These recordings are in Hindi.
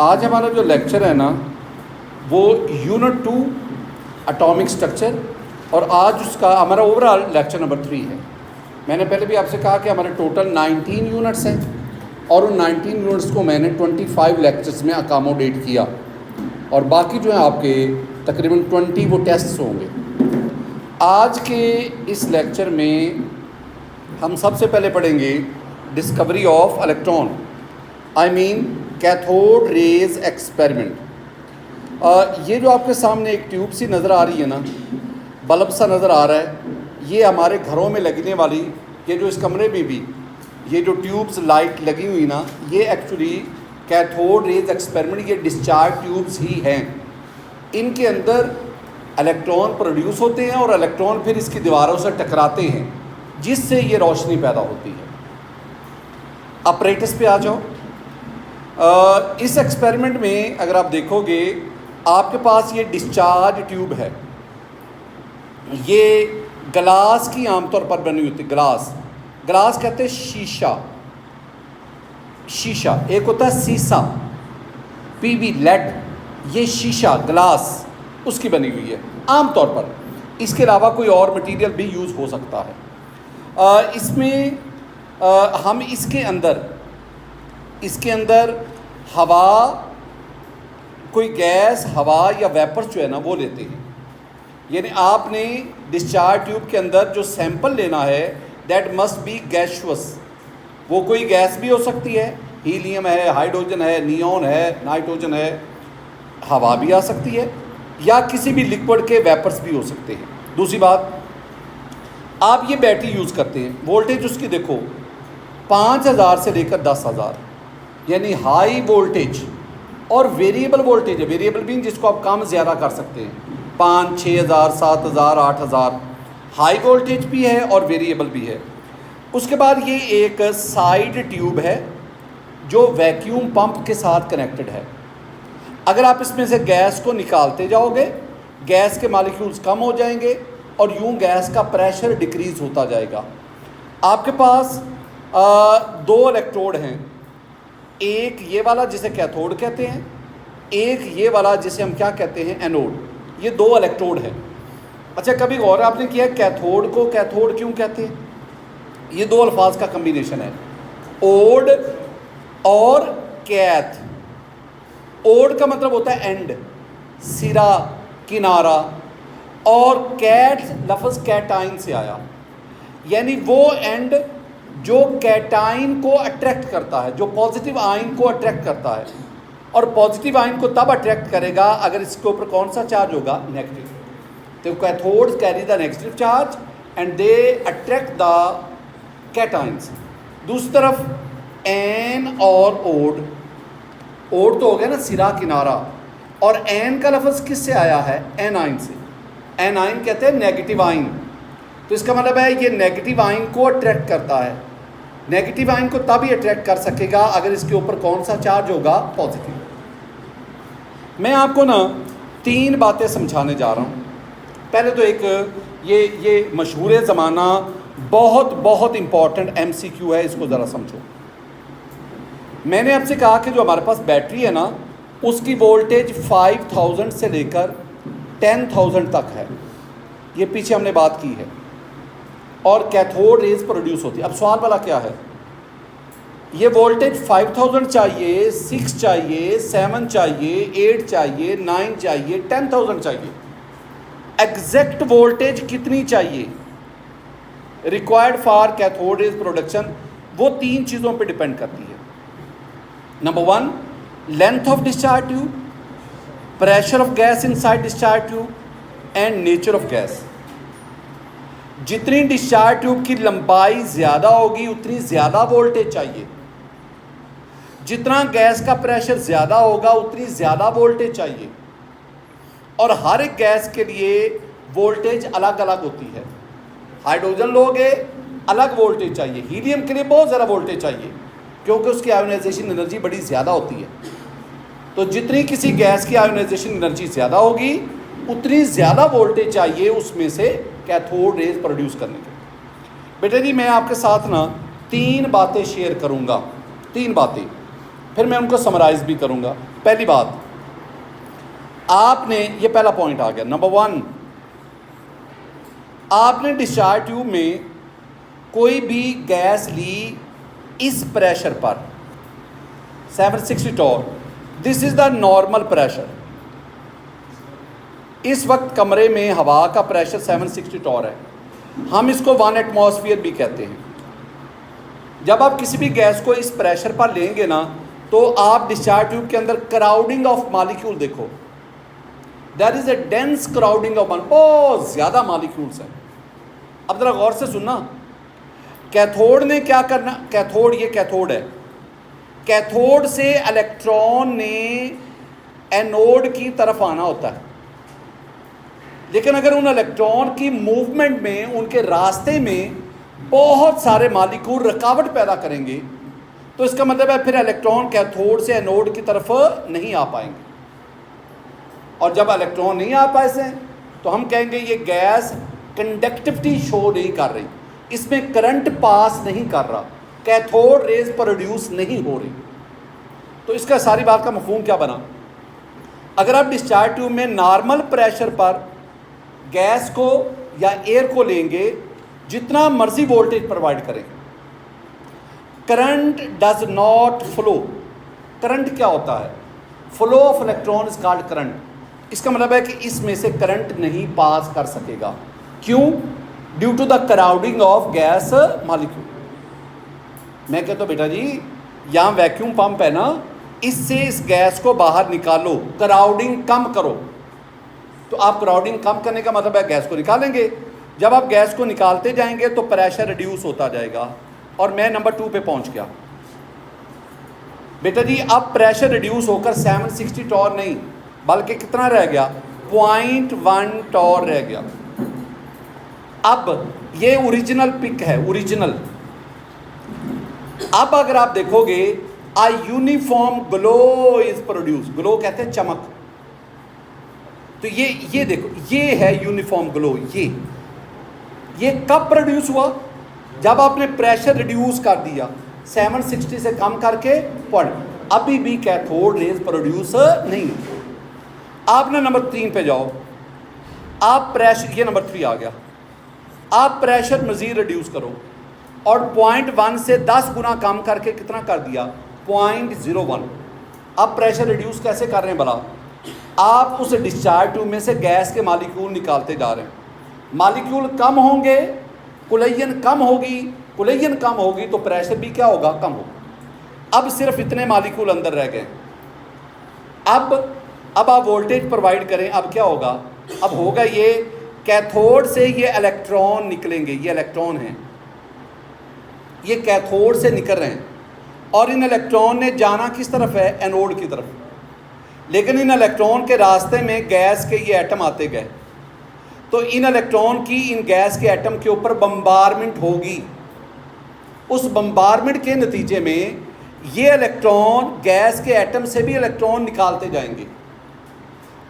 आज हमारा जो लेक्चर है ना वो यूनिट 2 एटॉमिक स्ट्रक्चर, और आज उसका हमारा ओवरऑल लेक्चर नंबर 3 है। मैंने पहले भी आपसे कहा कि हमारे टोटल 19 यूनिट्स हैं और उन 19 यूनिट्स को मैंने 25 लेक्चर्स में अकामोडेट किया, और बाकी जो है आपके तकरीबन 20 वो टेस्ट्स होंगे। आज के इस लेक्चर में हम सबसे पहले पढ़ेंगे discovery of electron, I mean cathode rays experiment. ये जो आपके सामने एक ट्यूब सी नज़र आ रही है ना, बल्ब सा नज़र आ रहा है, ये हमारे घरों में लगने वाली, ये जो इस कमरे में भी ये जो ट्यूब्स लाइट लगी हुई ना, ये एक्चुअली कैथोड रेज एक्सपेरिमेंट, ये डिस्चार्ज ट्यूब्स ही हैं। इनके अंदर इलेक्ट्रॉन प्रोड्यूस होते हैं और इलेक्ट्रॉन फिर इसकी दीवारों से टकराते हैं, जिससे ये रोशनी पैदा होती है। ऑपरेटर्स पे आ जाओ। इस एक्सपेरिमेंट में अगर आप देखोगे, आपके पास ये डिस्चार्ज ट्यूब है, ये ग्लास की आमतौर पर बनी होती है। ग्लास कहते हैं शीशा, एक होता है सीसा, पीवी लेड, ये शीशा ग्लास उसकी बनी हुई है आमतौर पर। इसके अलावा कोई और मटेरियल भी यूज़ हो सकता है। इसमें हम इसके अंदर हवा, कोई गैस, हवा या वेपर्स जो है ना वो लेते हैं। यानी आपने डिस्चार्ज ट्यूब के अंदर जो सैंपल लेना है दैट मस्ट बी गैसुअस। वो कोई गैस भी हो सकती है, हीलियम है, हाइड्रोजन है, नियॉन है, नाइट्रोजन है, हवा भी आ सकती है, या किसी भी लिक्विड के वेपर्स भी हो सकते हैं। दूसरी बात, आप ये बैटरी यूज़ करते हैं, वोल्टेज उसकी देखो 5000 से लेकर 10,000, यानी हाई वोल्टेज और वेरिएबल वोल्टेज है। वेरिएबल भी जिसको आप कम ज़्यादा कर सकते हैं, 5, 6,000, 7,000, 8,000, हाई वोल्टेज भी है और वेरिएबल भी है। उसके बाद ये एक साइड ट्यूब है जो वैक्यूम पंप के साथ कनेक्टेड है। अगर आप इसमें से गैस को निकालते जाओगे, गैस के मॉलिक्यूल्स कम हो जाएंगे और यूं गैस का प्रेशर डिक्रीज होता जाएगा। आपके पास 2 इलेक्ट्रोड हैं, एक ये वाला जिसे कैथोड कहते हैं, एक ये वाला जिसे हम क्या कहते हैं, एनोड। ये 2 इलेक्ट्रोड हैं। अच्छा, कभी गौर आपने किया कैथोड को कैथोड क्यों कहते हैं? ये 2 अल्फाज का कम्बिनेशन है, ओड और कैथ। ओड का मतलब होता है एंड, सिरा, किनारा, और कैट लफ्ज़ कैटाइन से आया, यानी वो एंड जो कैटाइन को अट्रैक्ट करता है, जो पॉजिटिव आयन को अट्रैक्ट करता है। और पॉजिटिव आयन को तब अट्रैक्ट करेगा अगर इसके ऊपर कौन सा चार्ज होगा, नेगेटिव। तो cathodes carry the negative charge and they attract the cations. दूसरी तरफ एन और ओड तो हो गया ना सिरा, किनारा, और एन का लफ्ज़ किससे आया है, एनाइन से। एनाइन कहते हैं नेगेटिव आयन। तो इसका मतलब है ये नेगेटिव आयन को अट्रैक्ट करता है। नेगेटिव आयन को तभी अट्रैक्ट कर सकेगा अगर इसके ऊपर कौन सा चार्ज होगा, पॉजिटिव। मैं आपको ना 3 बातें समझाने जा रहा हूँ। पहले तो एक ये मशहूर ज़माना बहुत इम्पॉर्टेंट MCQ है, इसको ज़रा समझो। मैंने आपसे कहा कि जो हमारे पास बैटरी है ना, उसकी वोल्टेज 5000 से लेकर 10,000 तक है। ये पीछे हमने बात की है, और कैथोड रेज प्रोड्यूस होती है। अब सवाल वाला क्या है, ये वोल्टेज 5000 चाहिए, 6 चाहिए, 7 चाहिए, 8 चाहिए, 9 चाहिए, 10,000 चाहिए। एग्जैक्ट वोल्टेज कितनी चाहिए required for cathode rays production, वो 3 चीज़ों पे डिपेंड करती है। Number 1, length of discharge tube, pressure of gas inside discharge tube, and nature of gas. जितनी डिस्चार्ज ट्यूब की लंबाई ज़्यादा होगी उतनी ज़्यादा वोल्टेज चाहिए, जितना गैस का प्रेशर ज़्यादा होगा उतनी ज़्यादा वोल्टेज चाहिए। और हर एक गैस के लिए वोल्टेज अलग अलग होती है। हाइड्रोजन लोगे अलग वोल्टेज चाहिए, हीलियम के लिए बहुत ज़्यादा वोल्टेज चाहिए क्योंकि उसकी आयोनाइजेशन एनर्जी बड़ी ज़्यादा होती है। तो जितनी किसी गैस की आयोनाइजेशन एनर्जी ज़्यादा होगी उतनी ज़्यादा वोल्टेज चाहिए उसमें से कैथोड रेज प्रोड्यूस करने के। बेटा जी, मैं आपके साथ ना 3 बातें शेयर करूँगा, 3 बातें, फिर मैं उनको समराइज़ भी करूँगा। पहली बात, आपने, ये पहला पॉइंट आ गया, नंबर 1, आपने डिस्चार्ज ट्यूब में कोई भी गैस ली इस प्रेशर पर 760 torr, this is the normal pressure. इस वक्त कमरे में हवा का प्रेशर 760 टॉर है, हम इसको 1 एटमॉस्फेयर भी कहते हैं। जब आप किसी भी गैस को इस प्रेशर पर लेंगे ना, तो आप डिस्चार्ज ट्यूब के अंदर क्राउडिंग ऑफ मॉलिक्यूल देखो, there is a dense crowding of, बहुत ज़्यादा मॉलिक्यूल्स हैं। अब ज़रा गौर से सुनना, कैथोड ने क्या करना, कैथोड, ये कैथोड है, कैथोड से इलेक्ट्रॉन ने एनोड की तरफ आना होता है, लेकिन अगर उन इलेक्ट्रॉन की मूवमेंट में, उनके रास्ते में बहुत सारे मॉलिक्यूल रुकावट पैदा करेंगे, तो इसका मतलब है फिर इलेक्ट्रॉन कैथोड से एनोड की तरफ नहीं आ पाएंगे। और जब इलेक्ट्रॉन नहीं आ पाए से, तो हम कहेंगे ये गैस कंडक्टिविटी शो नहीं कर रही, इसमें करंट पास नहीं कर रहा, कैथोड रेज प्रोड्यूस नहीं हो रही। तो इसका सारी बात का मफहूम क्या बना? अगर आप डिस्चार्ज ट्यूब में नॉर्मल प्रेशर पर गैस को या एयर को लेंगे, जितना मर्जी वोल्टेज प्रोवाइड करें, current does not flow. Current क्या होता है? Flow of electron is called current. इसका मतलब है कि इसमें से करंट नहीं पास कर सकेगा। क्यों? Due to the crowding of gas molecule. मैं कहता हूँ बेटा जी, यहाँ वैक्यूम पंप है ना, इससे इस गैस को बाहर निकालो, क्राउडिंग कम करो। तो आप क्राउडिंग कम करने का मतलब है गैस को निकालेंगे। जब आप गैस को निकालते जाएंगे तो प्रेशर रिड्यूस होता जाएगा। और मैं नंबर 2 पे पहुंच गया बेटा जी। अब प्रेशर रिड्यूस होकर 760 टॉर नहीं, बल्कि कितना रह गया? 0.1 टॉर रह गया। अब ये ओरिजिनल पिक है, ओरिजिनल। अब अगर आप देखोगे, a uniform glow is produce. Glow कहते हैं चमक। तो ये देखो, ये है यूनिफॉर्म ग्लो। ये कब प्रोड्यूस हुआ? जब आपने प्रेशर रिड्यूस कर दिया 760 से कम करके, पर अभी भी कैथोड रेज प्रोड्यूस नहीं। आपने नंबर 3 पे जाओ, आप प्रेशर, ये नंबर 3 आ गया। आप प्रेशर मजीद रिड्यूस करो और 0.1 से 10 गुना कम करके कितना कर दिया? 0.01। अब प्रेशर रिड्यूस कैसे कर रहे हैं भला? आप उस डिस्चार्ज ट्यूब में से गैस के मॉलिक्यूल निकालते जा रहे हैं। मॉलिक्यूल कम होंगे, कुलैयन कम होगी, कुलैयन कम होगी तो प्रेशर भी क्या होगा? कम होगा। अब सिर्फ इतने मॉलिक्यूल अंदर रह गए। अब आप वोल्टेज प्रोवाइड करें, अब क्या होगा? अब होगा ये, कैथोड से ये इलेक्ट्रॉन निकलेंगे। ये इलेक्ट्रॉन हैं, ये कैथोड से निकल रहे हैं और इन इलेक्ट्रॉन ने जाना किस तरफ है? एनोड की तरफ। लेकिन इन इलेक्ट्रॉन के रास्ते में गैस के ये एटम आते गए, तो इन इलेक्ट्रॉन की इन गैस के एटम के ऊपर बम्बारमेंट होगी। उस बम्बारमेंट के नतीजे में ये इलेक्ट्रॉन गैस के एटम से भी इलेक्ट्रॉन निकालते जाएंगे।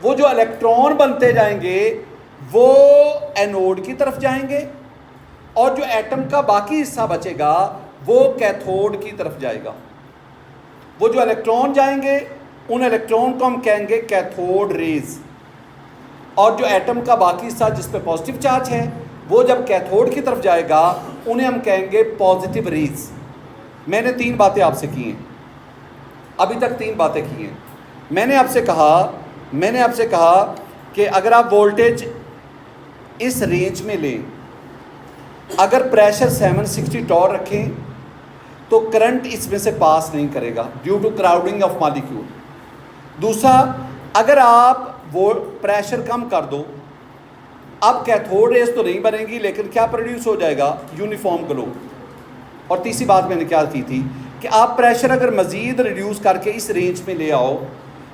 वो जो इलेक्ट्रॉन बनते जाएंगे वो एनोड की तरफ जाएंगे और जो एटम का बाकी हिस्सा बचेगा वो कैथोड की तरफ जाएगा। वो जो इलेक्ट्रॉन जाएंगे, उन इलेक्ट्रॉन को हम कहेंगे कैथोड रेज, और जो एटम का बाकी हिस्सा जिस पे पॉजिटिव चार्ज है, वो जब कैथोड की तरफ जाएगा उन्हें हम कहेंगे पॉजिटिव रेज। मैंने 3 बातें आपसे की हैं, अभी तक 3 बातें की हैं। मैंने आपसे कहा कि अगर आप वोल्टेज इस रेंज में लें, अगर प्रेशर 760 टॉर रखें तो करंट इसमें से पास नहीं करेगा due to crowding of molecule. दूसरा, अगर आप वो प्रेशर कम कर दो, अब कैथोड रेज तो नहीं बनेगी, लेकिन क्या प्रोड्यूस हो जाएगा? Uniform glow. और तीसरी बात मैंने क्या की थी कि आप प्रेशर अगर मज़ीद रिड्यूस करके इस रेंज में ले आओ,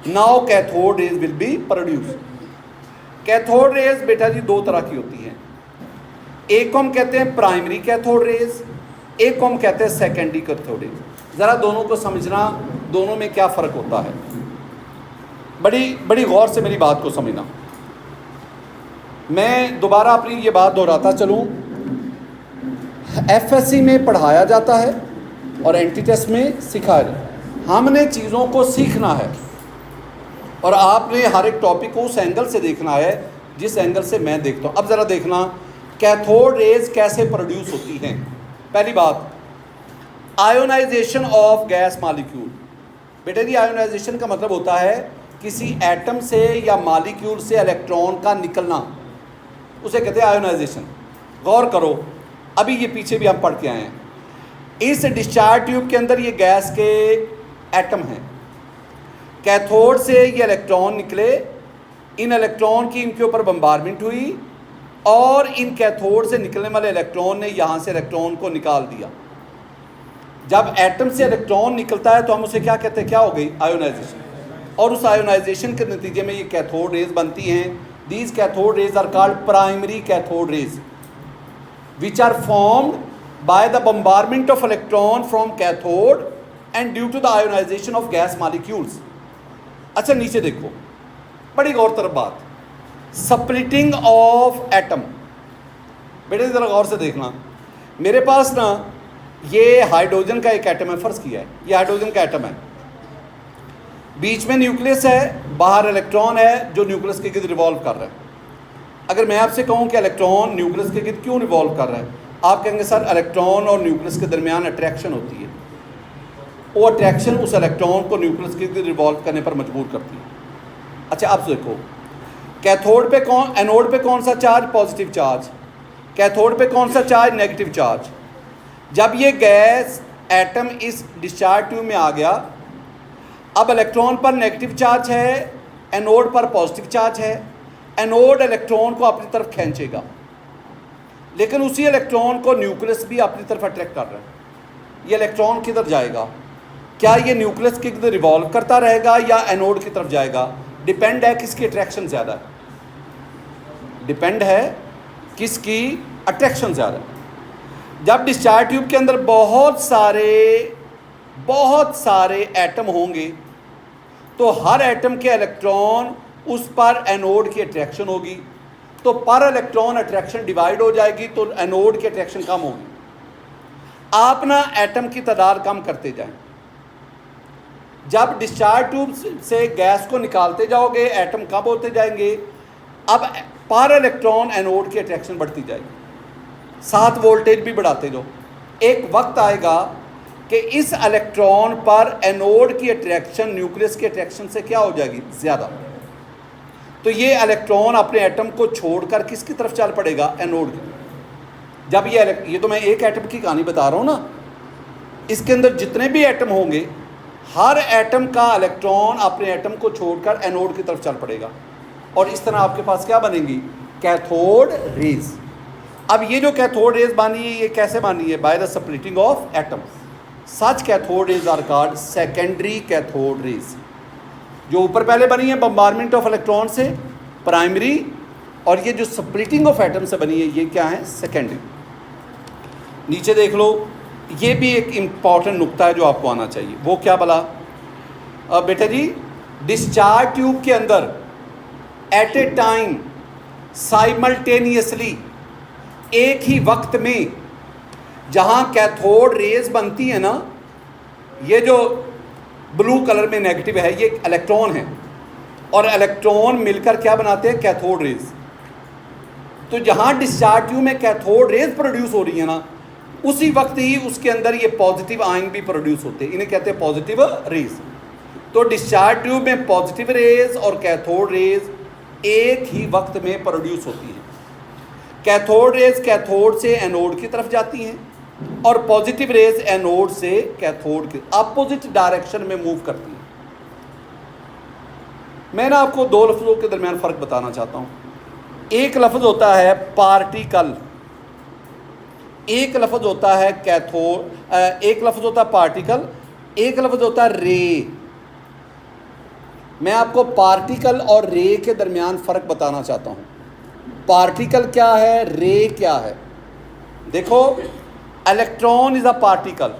now cathode rays will be produce. Cathode rays बेटा जी 2 तरह की होती हैं। एक को हम कहते हैं प्राइमरी कैथोड रेज, एक को हम कहते हैं सेकेंडरी कैथोड रेज। ज़रा दोनों को समझना, दोनों में क्या फ़र्क होता है। बड़ी गौर से मेरी बात को समझना। मैं दोबारा अपनी ये बात दोहराता चलूँ, एफएससी में पढ़ाया जाता है और एंटी टेस्ट में सिखाया जाता है। हमने चीज़ों को सीखना है। और आपने हर एक टॉपिक को उस एंगल से देखना है जिस एंगल से मैं देखता हूँ। अब ज़रा देखना कैथोड रेज कैसे प्रोड्यूस होती हैं। पहली बात, आयोनाइजेशन ऑफ गैस मॉलिक्यूल। बेटे जी, आयोनाइजेशन का मतलब होता है किसी एटम से या मॉलिक्यूल से इलेक्ट्रॉन का निकलना, उसे कहते हैं आयोनाइजेशन। गौर करो, अभी ये पीछे भी हम पढ़ के आए हैं। इस डिस्चार्ज ट्यूब के अंदर ये गैस के एटम हैं, कैथोड से ये इलेक्ट्रॉन निकले, इन इलेक्ट्रॉन की इनके ऊपर बम्बारमेंट हुई और इन कैथोड से निकलने वाले इलेक्ट्रॉन ने यहाँ से इलेक्ट्रॉन को निकाल दिया। जब एटम से इलेक्ट्रॉन निकलता है तो हम उसे क्या कहते हैं, क्या हो गई, आयोनाइजेशन। और उस आयोनाइजेशन के नतीजे में ये कैथोड रेज बनती हैं। These cathode rays are called primary cathode rays which are formed by the bombardment of electron from cathode and due to the ionization of gas molecules। अच्छा नीचे देखो, बड़ी गौर तरफ बात, स्प्लिटिंग ऑफ एटम। बेटे ज़रा गौर से देखना, मेरे पास ना ये हाइड्रोजन का एक एटम है, फ़र्ज़ किया है ये हाइड्रोजन का एटम है, बीच में न्यूक्लियस है, बाहर इलेक्ट्रॉन है जो न्यूक्लियस के गिर्द रिवॉल्व कर रहा है। अगर मैं आपसे कहूँ कि इलेक्ट्रॉन न्यूक्लियस के गिर्द क्यों रिवॉल्व कर रहा है, आप कहेंगे सर इलेक्ट्रॉन और न्यूक्लियस के दरमियान अट्रैक्शन होती है, वो अट्रैक्शन उस इलेक्ट्रॉन को न्यूक्लियस के गिर्द रिवॉल्व करने पर मजबूर करती है। अच्छा आप देखो, कैथोड पे कौन, एनोड पे कौन सा चार्ज, पॉजिटिव चार्ज, कैथोड पे कौन सा चार्ज, नेगेटिव चार्ज। जब ये गैस एटम इस डिस्चार्ज ट्यूब में आ गया, अब इलेक्ट्रॉन पर नेगेटिव चार्ज है, एनोड पर पॉजिटिव चार्ज है। एनोड इलेक्ट्रॉन को अपनी तरफ खींचेगा, लेकिन उसी इलेक्ट्रॉन को न्यूक्लियस भी अपनी तरफ अट्रैक्ट कर रहा है। ये इलेक्ट्रॉन किधर जाएगा, क्या ये न्यूक्लियस के किधर रिवॉल्व करता रहेगा या एनोड की तरफ जाएगा, डिपेंड है किसकी अट्रैक्शन ज़्यादा है, डिपेंड है किसकी अट्रैक्शन ज़्यादा है। जब डिस्चार्ज ट्यूब के अंदर बहुत सारे एटम होंगे तो हर एटम के इलेक्ट्रॉन उस पर एनोड की अट्रैक्शन होगी, तो पर इलेक्ट्रॉन अट्रैक्शन डिवाइड हो जाएगी तो एनोड की अट्रैक्शन कम होगी। आप ना एटम की तादाद कम करते जाएं। जब डिस्चार्ज ट्यूब से गैस को निकालते जाओगे एटम कम होते जाएंगे, अब पर इलेक्ट्रॉन एनोड की अट्रैक्शन बढ़ती जाएगी, साथ वोल्टेज भी बढ़ाते जाओ। एक वक्त आएगा कि इस इलेक्ट्रॉन पर एनोड की अट्रैक्शन न्यूक्लियस की अट्रैक्शन से क्या हो जाएगी, ज़्यादा। तो ये इलेक्ट्रॉन अपने एटम को छोड़कर किसकी तरफ चल पड़ेगा, एनोड की। जब ये तो मैं एक एटम की कहानी बता रहा हूँ ना, इसके अंदर जितने भी एटम होंगे हर एटम का इलेक्ट्रॉन अपने एटम को छोड़कर एनोड की तरफ चल पड़ेगा और इस तरह आपके पास क्या बनेंगी, कैथोड रेज। अब ये जो कैथोड रेज बनी है ये कैसे बनी है, by the splitting of atom. Such cathode rays are called secondary cathode rays. जो ऊपर पहले बनी है बम्बारमेंट ऑफ इलेक्ट्रॉन से, प्राइमरी, और ये जो स्प्लिटिंग ऑफ एटम से बनी है ये क्या है, सेकेंडरी। नीचे देख लो, ये भी एक इम्पॉर्टेंट नुक्ता है जो आपको आना चाहिए। वो क्या भला, बेटा जी, डिस्चार्ज ट्यूब के अंदर एट ए टाइम साइमल्टेनियसली, एक ही वक्त में, जहाँ कैथोड रेज बनती है ना, ये जो ब्लू कलर में नेगेटिव है ये इलेक्ट्रॉन है और इलेक्ट्रॉन मिलकर क्या बनाते हैं, कैथोड रेज। तो जहाँ डिस्चार्ज ट्यूब में कैथोड रेज प्रोड्यूस हो रही है ना, उसी वक्त ही उसके अंदर ये पॉजिटिव आयन भी प्रोड्यूस होते हैं, इन्हें कहते हैं पॉजिटिव रेज। तो डिस्चार्ज ट्यूब में पॉजिटिव रेज और कैथोड रेज एक ही वक्त में प्रोड्यूस होती हैं। कैथोड रेज कैथोड से एनोड की तरफ जाती हैं और पॉजिटिव रेज एनोड से कैथोड के अपोजिट डायरेक्शन में मूव करती हैं। मैं ना आपको दो लफ्ज़ों के दरमियान फ़र्क बताना चाहता हूँ। एक लफ्ज़ होता है पार्टिकल, एक लफ्ज़ होता है कैथोड, एक लफ्ज़ होता है पार्टिकल, एक लफ्ज़ होता है रे। मैं आपको पार्टिकल और रे के दरमियान फ़र्क बताना चाहता हूँ। पार्टिकल क्या है, रे क्या है। देखो, इलेक्ट्रॉन इज़ अ पार्टिकल,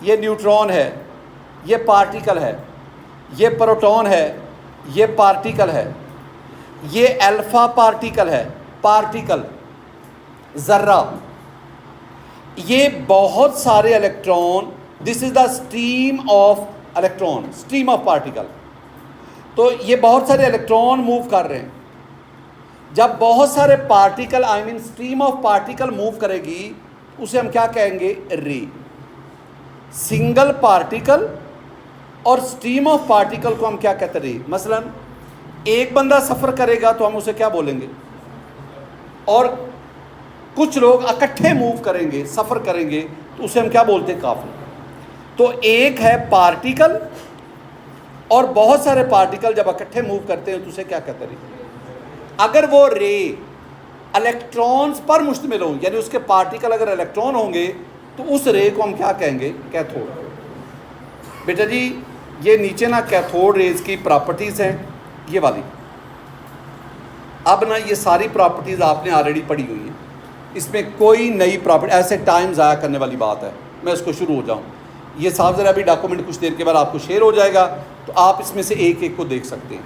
ये न्यूट्रॉन है, ये पार्टिकल है, ये प्रोटॉन है, ये पार्टिकल है, ये अल्फा पार्टिकल है, पार्टिकल ज़र्रा। ये बहुत सारे electron, this is the stream of electron, stream of particle. तो ये बहुत सारे इलेक्ट्रॉन मूव कर रहे हैं। जब बहुत सारे particle I mean stream of particle move करेगी उसे हम क्या कहेंगे? रे। सिंगल पार्टिकल और स्ट्रीम ऑफ पार्टिकल को हम क्या कहते हैं? रे। मसलन एक बंदा सफ़र करेगा तो हम उसे क्या बोलेंगे? और कुछ लोग इकट्ठे मूव करेंगे, सफ़र करेंगे, तो उसे हम क्या बोलते हैं? काफिला। तो एक है पार्टिकल और बहुत सारे पार्टिकल जब इकट्ठे मूव करते हैं तो उसे क्या कहते हैं? अगर वो रे इलेक्ट्रॉन्स पर मुश्तमिल हो, यानी उसके पार्टिकल अगर इलेक्ट्रॉन होंगे तो उस रे को हम क्या कहेंगे? कैथोड। बेटा जी ये नीचे ना कैथोड रेज की प्रॉपर्टीज़ हैं, ये वाली। अब ना ये सारी प्रॉपर्टीज़ आपने ऑलरेडी पढ़ी हुई हैं, इसमें कोई नई प्रॉपर्टी, ऐसे टाइम ज़ाया करने वाली बात है मैं इसको शुरू हो जाऊँ। ये साहब ज़रा अभी डॉक्यूमेंट कुछ देर के बाद आपको शेयर हो जाएगा, तो आप इसमें से एक एक को देख सकते हैं।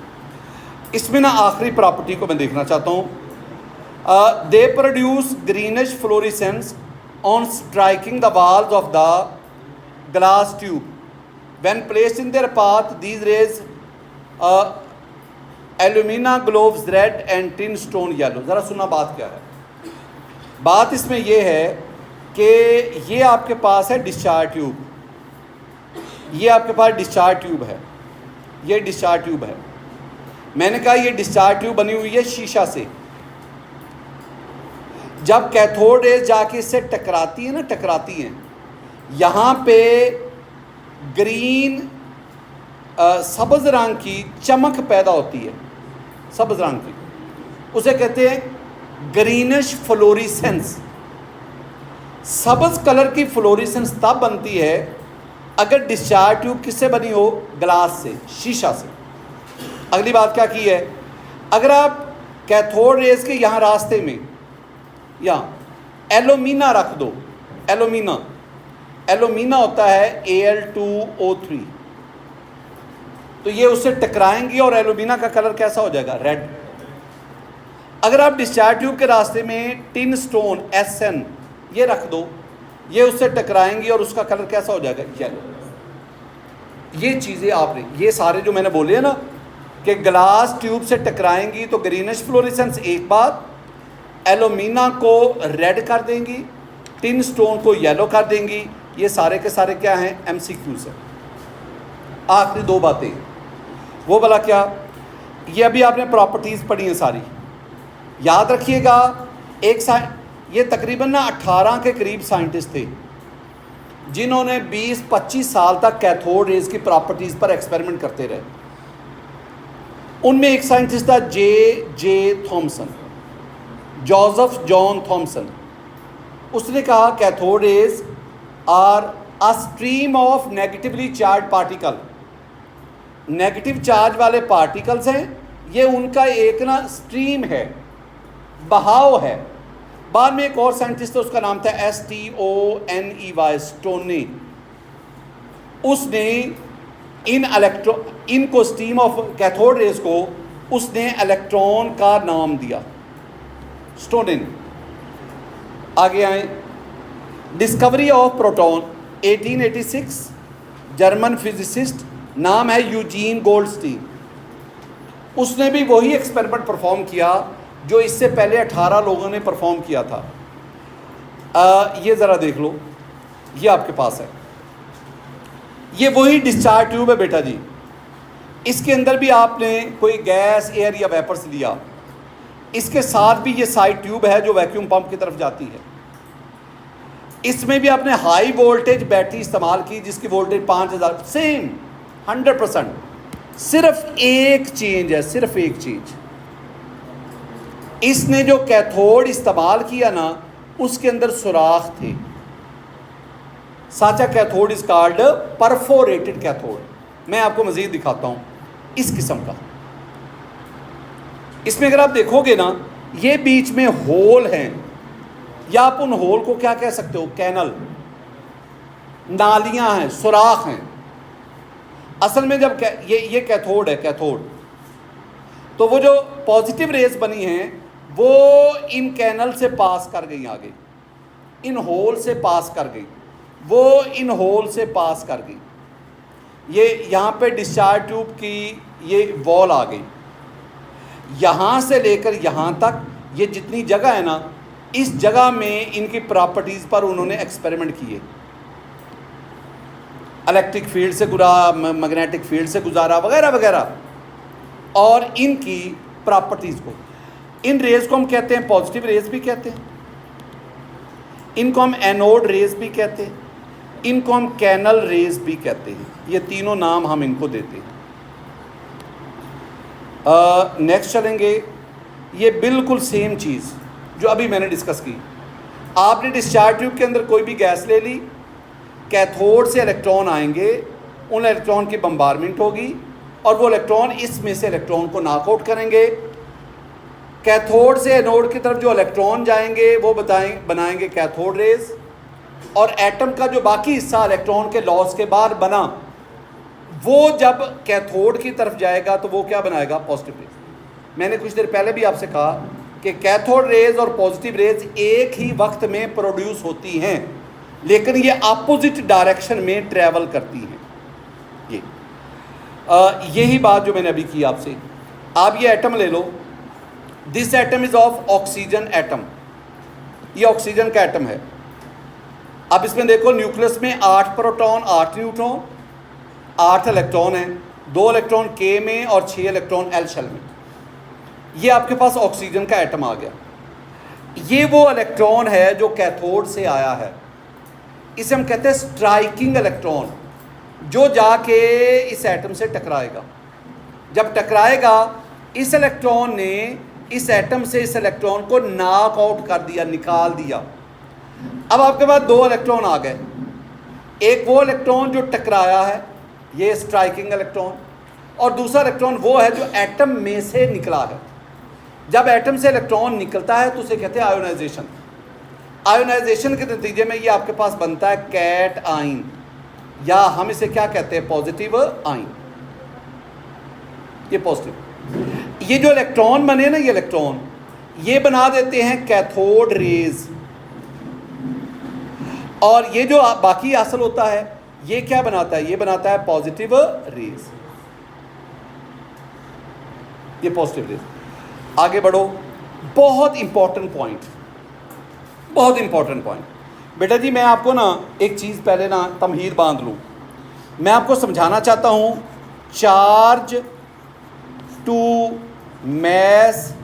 इसमें ना आखिरी प्रॉपर्टी को मैं देखना चाहता हूँ। They produce greenish florescence on striking the walls of the glass tube when placed in their path these raise alumina gloves red and tin stone yellow. ज़रा सुना बात क्या है। बात इसमें यह है कि ये आपके पास है डिस्चार्ज ट्यूब, ये आपके पास डिस्चार्ज ट्यूब है, ये डिस्चार्ज ट्यूब है। मैंने कहा ये डिस्चार्ज ट्यूब बनी हुई है शीशा से। जब कैथोड रेज जाके इससे टकराती है ना, टकराती हैं, यहाँ पे ग्रीन सब्ज़ रंग की चमक पैदा होती है, सब्ज़ रंग की, उसे कहते हैं ग्रीनिश फ्लोरिसेंस। सब्ज़ कलर की फ्लोरिसेंस तब बनती है अगर डिस्चार्ज ट्यूब किससे बनी हो? ग्लास से, शीशा से। अगली बात क्या की है, अगर आप कैथोड रेज के यहाँ रास्ते में यहाँ एल्यूमिना रख दो, एल्यूमिना, एल्यूमिना होता है Al2O3, तो ये उससे टकराएंगी और एल्यूमिना का कलर कैसा हो जाएगा? रेड। अगर आप डिस्चार्ज ट्यूब के रास्ते में टिन स्टोन Sn ये रख दो, ये उससे टकराएंगी और उसका कलर कैसा हो जाएगा? येलो। ये चीज़ें आपने, ये सारे जो मैंने बोले हैं ना कि ग्लास ट्यूब से टकराएंगी तो ग्रीनिश फ्लोरेसेंस एक बात, एल्यूमिना को रेड कर देंगी, टिन स्टोन को येलो कर देंगी, ये सारे के सारे क्या हैं? MCQs हैं। आखिरी दो बातें, वो भला क्या? ये अभी आपने प्रॉपर्टीज़ पढ़ी हैं सारी, याद रखिएगा। ये तकरीबन ना 18 के करीब साइंटिस्ट थे जिन्होंने 20-25 साल तक कैथोड रेज की प्रॉपर्टीज़ पर एक्सपेरिमेंट करते रहे। उनमें एक साइंटिस्ट था J. Thomson, Joseph John Thomson. उसने कहा cathode rays are a stream of negatively charge particle. Negative charge वाले पार्टिकल्स हैं, ये उनका एक ना स्ट्रीम है, बहाव है। बाद में एक और साइंटिस्ट था, उसका नाम था STONEY, स्टोनी। उसने इनको स्ट्रीम ऑफ कैथोड रेज को उसने इलेक्ट्रॉन का नाम दिया, स्टोनिन। आगे आए, discovery of proton 1886, German physicist, नाम है यूजीन गोल्डस्टीन। उसने भी वही एक्सपेरिमेंट परफॉर्म किया जो इससे पहले 18 लोगों ने परफॉर्म किया था। ये ज़रा देख लो, ये आपके पास है, ये वही डिस्चार्ज ट्यूब है बेटा जी। इसके अंदर भी आपने कोई गैस, एयर या वेपर्स लिया, इसके साथ भी ये साइड ट्यूब है जो वैक्यूम पंप की तरफ जाती है। इसमें भी आपने हाई वोल्टेज बैटरी इस्तेमाल की जिसकी वोल्टेज 5000, सेम 100%। सिर्फ एक चेंज है, सिर्फ एक चेंज, इसने जो कैथोड इस्तेमाल किया ना उसके अंदर सुराख थे। साचा cathode is called perforated cathode. मैं आपको मजीद दिखाता हूं इस किस्म का। इसमें अगर आप देखोगे ना, ये बीच में होल हैं, या आप उन होल को क्या कह सकते हो? कैनल, नालियां हैं, सुराख हैं। असल में जब ये कैथोड है, कैथोड, तो वो जो पॉजिटिव रेस बनी हैं वो इन कैनल से पास कर गई, आगे इन होल से पास कर गई, वो इन होल से पास कर गई। ये यहाँ पे डिस्चार्ज ट्यूब की ये वॉल आ गई, यहाँ से लेकर यहाँ तक ये जितनी जगह है ना, इस जगह में इनकी प्रॉपर्टीज़ पर उन्होंने एक्सपेरिमेंट किए, इलेक्ट्रिक फील्ड से गुजारा, मैग्नेटिक फील्ड से गुजारा, वगैरह वगैरह, और इनकी प्रॉपर्टीज़ को, इन रेज को हम कहते हैं पॉजिटिव रेज भी कहते हैं, इनको हम एनोड रेज भी कहते हैं, इनको हम कैनल रेज भी कहते हैं। ये तीनों नाम हम इनको देते हैं। नेक्स्ट चलेंगे, ये बिल्कुल सेम चीज़ जो अभी मैंने डिस्कस की। आपने डिस्चार्ज ट्यूब के अंदर कोई भी गैस ले ली, कैथोड से इलेक्ट्रॉन आएंगे, उन इलेक्ट्रॉन की बम्बारमेंट होगी और वो इलेक्ट्रॉन इसमें से इलेक्ट्रॉन को नॉकआउट करेंगे। कैथोड से एनोड की तरफ जो इलेक्ट्रॉन जाएंगे वो बनाएंगे कैथोड रेज, और एटम का जो बाकी हिस्सा इलेक्ट्रॉन के लॉस के बाद बना, वो जब कैथोड की तरफ जाएगा तो वो क्या बनाएगा? Positive raise. मैंने कुछ देर पहले भी आपसे कहा कि कैथोड रेज और पॉजिटिव रेज एक ही वक्त में प्रोड्यूस होती हैं, लेकिन ये अपोजिट डायरेक्शन में ट्रैवल करती हैं। यही बात जो मैंने अभी की आपसे। आप ये एटम ले लो, this atom is of oxygen atom, ये ऑक्सीजन का एटम है। अब इसमें देखो, न्यूक्लियस में 8 प्रोटॉन, 8 न्यूट्रॉन, 8 इलेक्ट्रॉन हैं, 2 इलेक्ट्रॉन के में और 6 इलेक्ट्रॉन एल शेल में। ये आपके पास ऑक्सीजन का एटम आ गया। ये वो इलेक्ट्रॉन है जो कैथोड से आया है, इसे हम कहते हैं स्ट्राइकिंग इलेक्ट्रॉन, जो जाके इस एटम से टकराएगा। जब टकराएगा, इस इलेक्ट्रॉन ने इस एटम से इस इलेक्ट्रॉन को नॉक आउट कर दिया, निकाल दिया। अब आपके पास 2 इलेक्ट्रॉन आ गए, एक वो इलेक्ट्रॉन जो टकराया है, ये स्ट्राइकिंग इलेक्ट्रॉन, और दूसरा इलेक्ट्रॉन वो है जो एटम में से निकला है। जब एटम से इलेक्ट्रॉन निकलता है तो उसे कहते हैं आयोनाइजेशन। आयोनाइजेशन के नतीजे में ये आपके पास बनता है कैट आइन, या हम इसे क्या कहते हैं? Positive ion. ये पॉजिटिव, ये जो इलेक्ट्रॉन बने ना, ये इलेक्ट्रॉन ये बना देते हैं कैथोड रेज, और ये जो बाकी हासिल होता है ये क्या बनाता है? ये बनाता है पॉजिटिव रेज, ये पॉजिटिव रेज। आगे बढ़ो, बहुत इंपॉर्टेंट पॉइंट, बहुत इंपॉर्टेंट पॉइंट। बेटा जी, मैं आपको ना एक चीज़ पहले ना तमहीर बांध लूँ। मैं आपको समझाना चाहता हूँ, चार्ज टू मैस,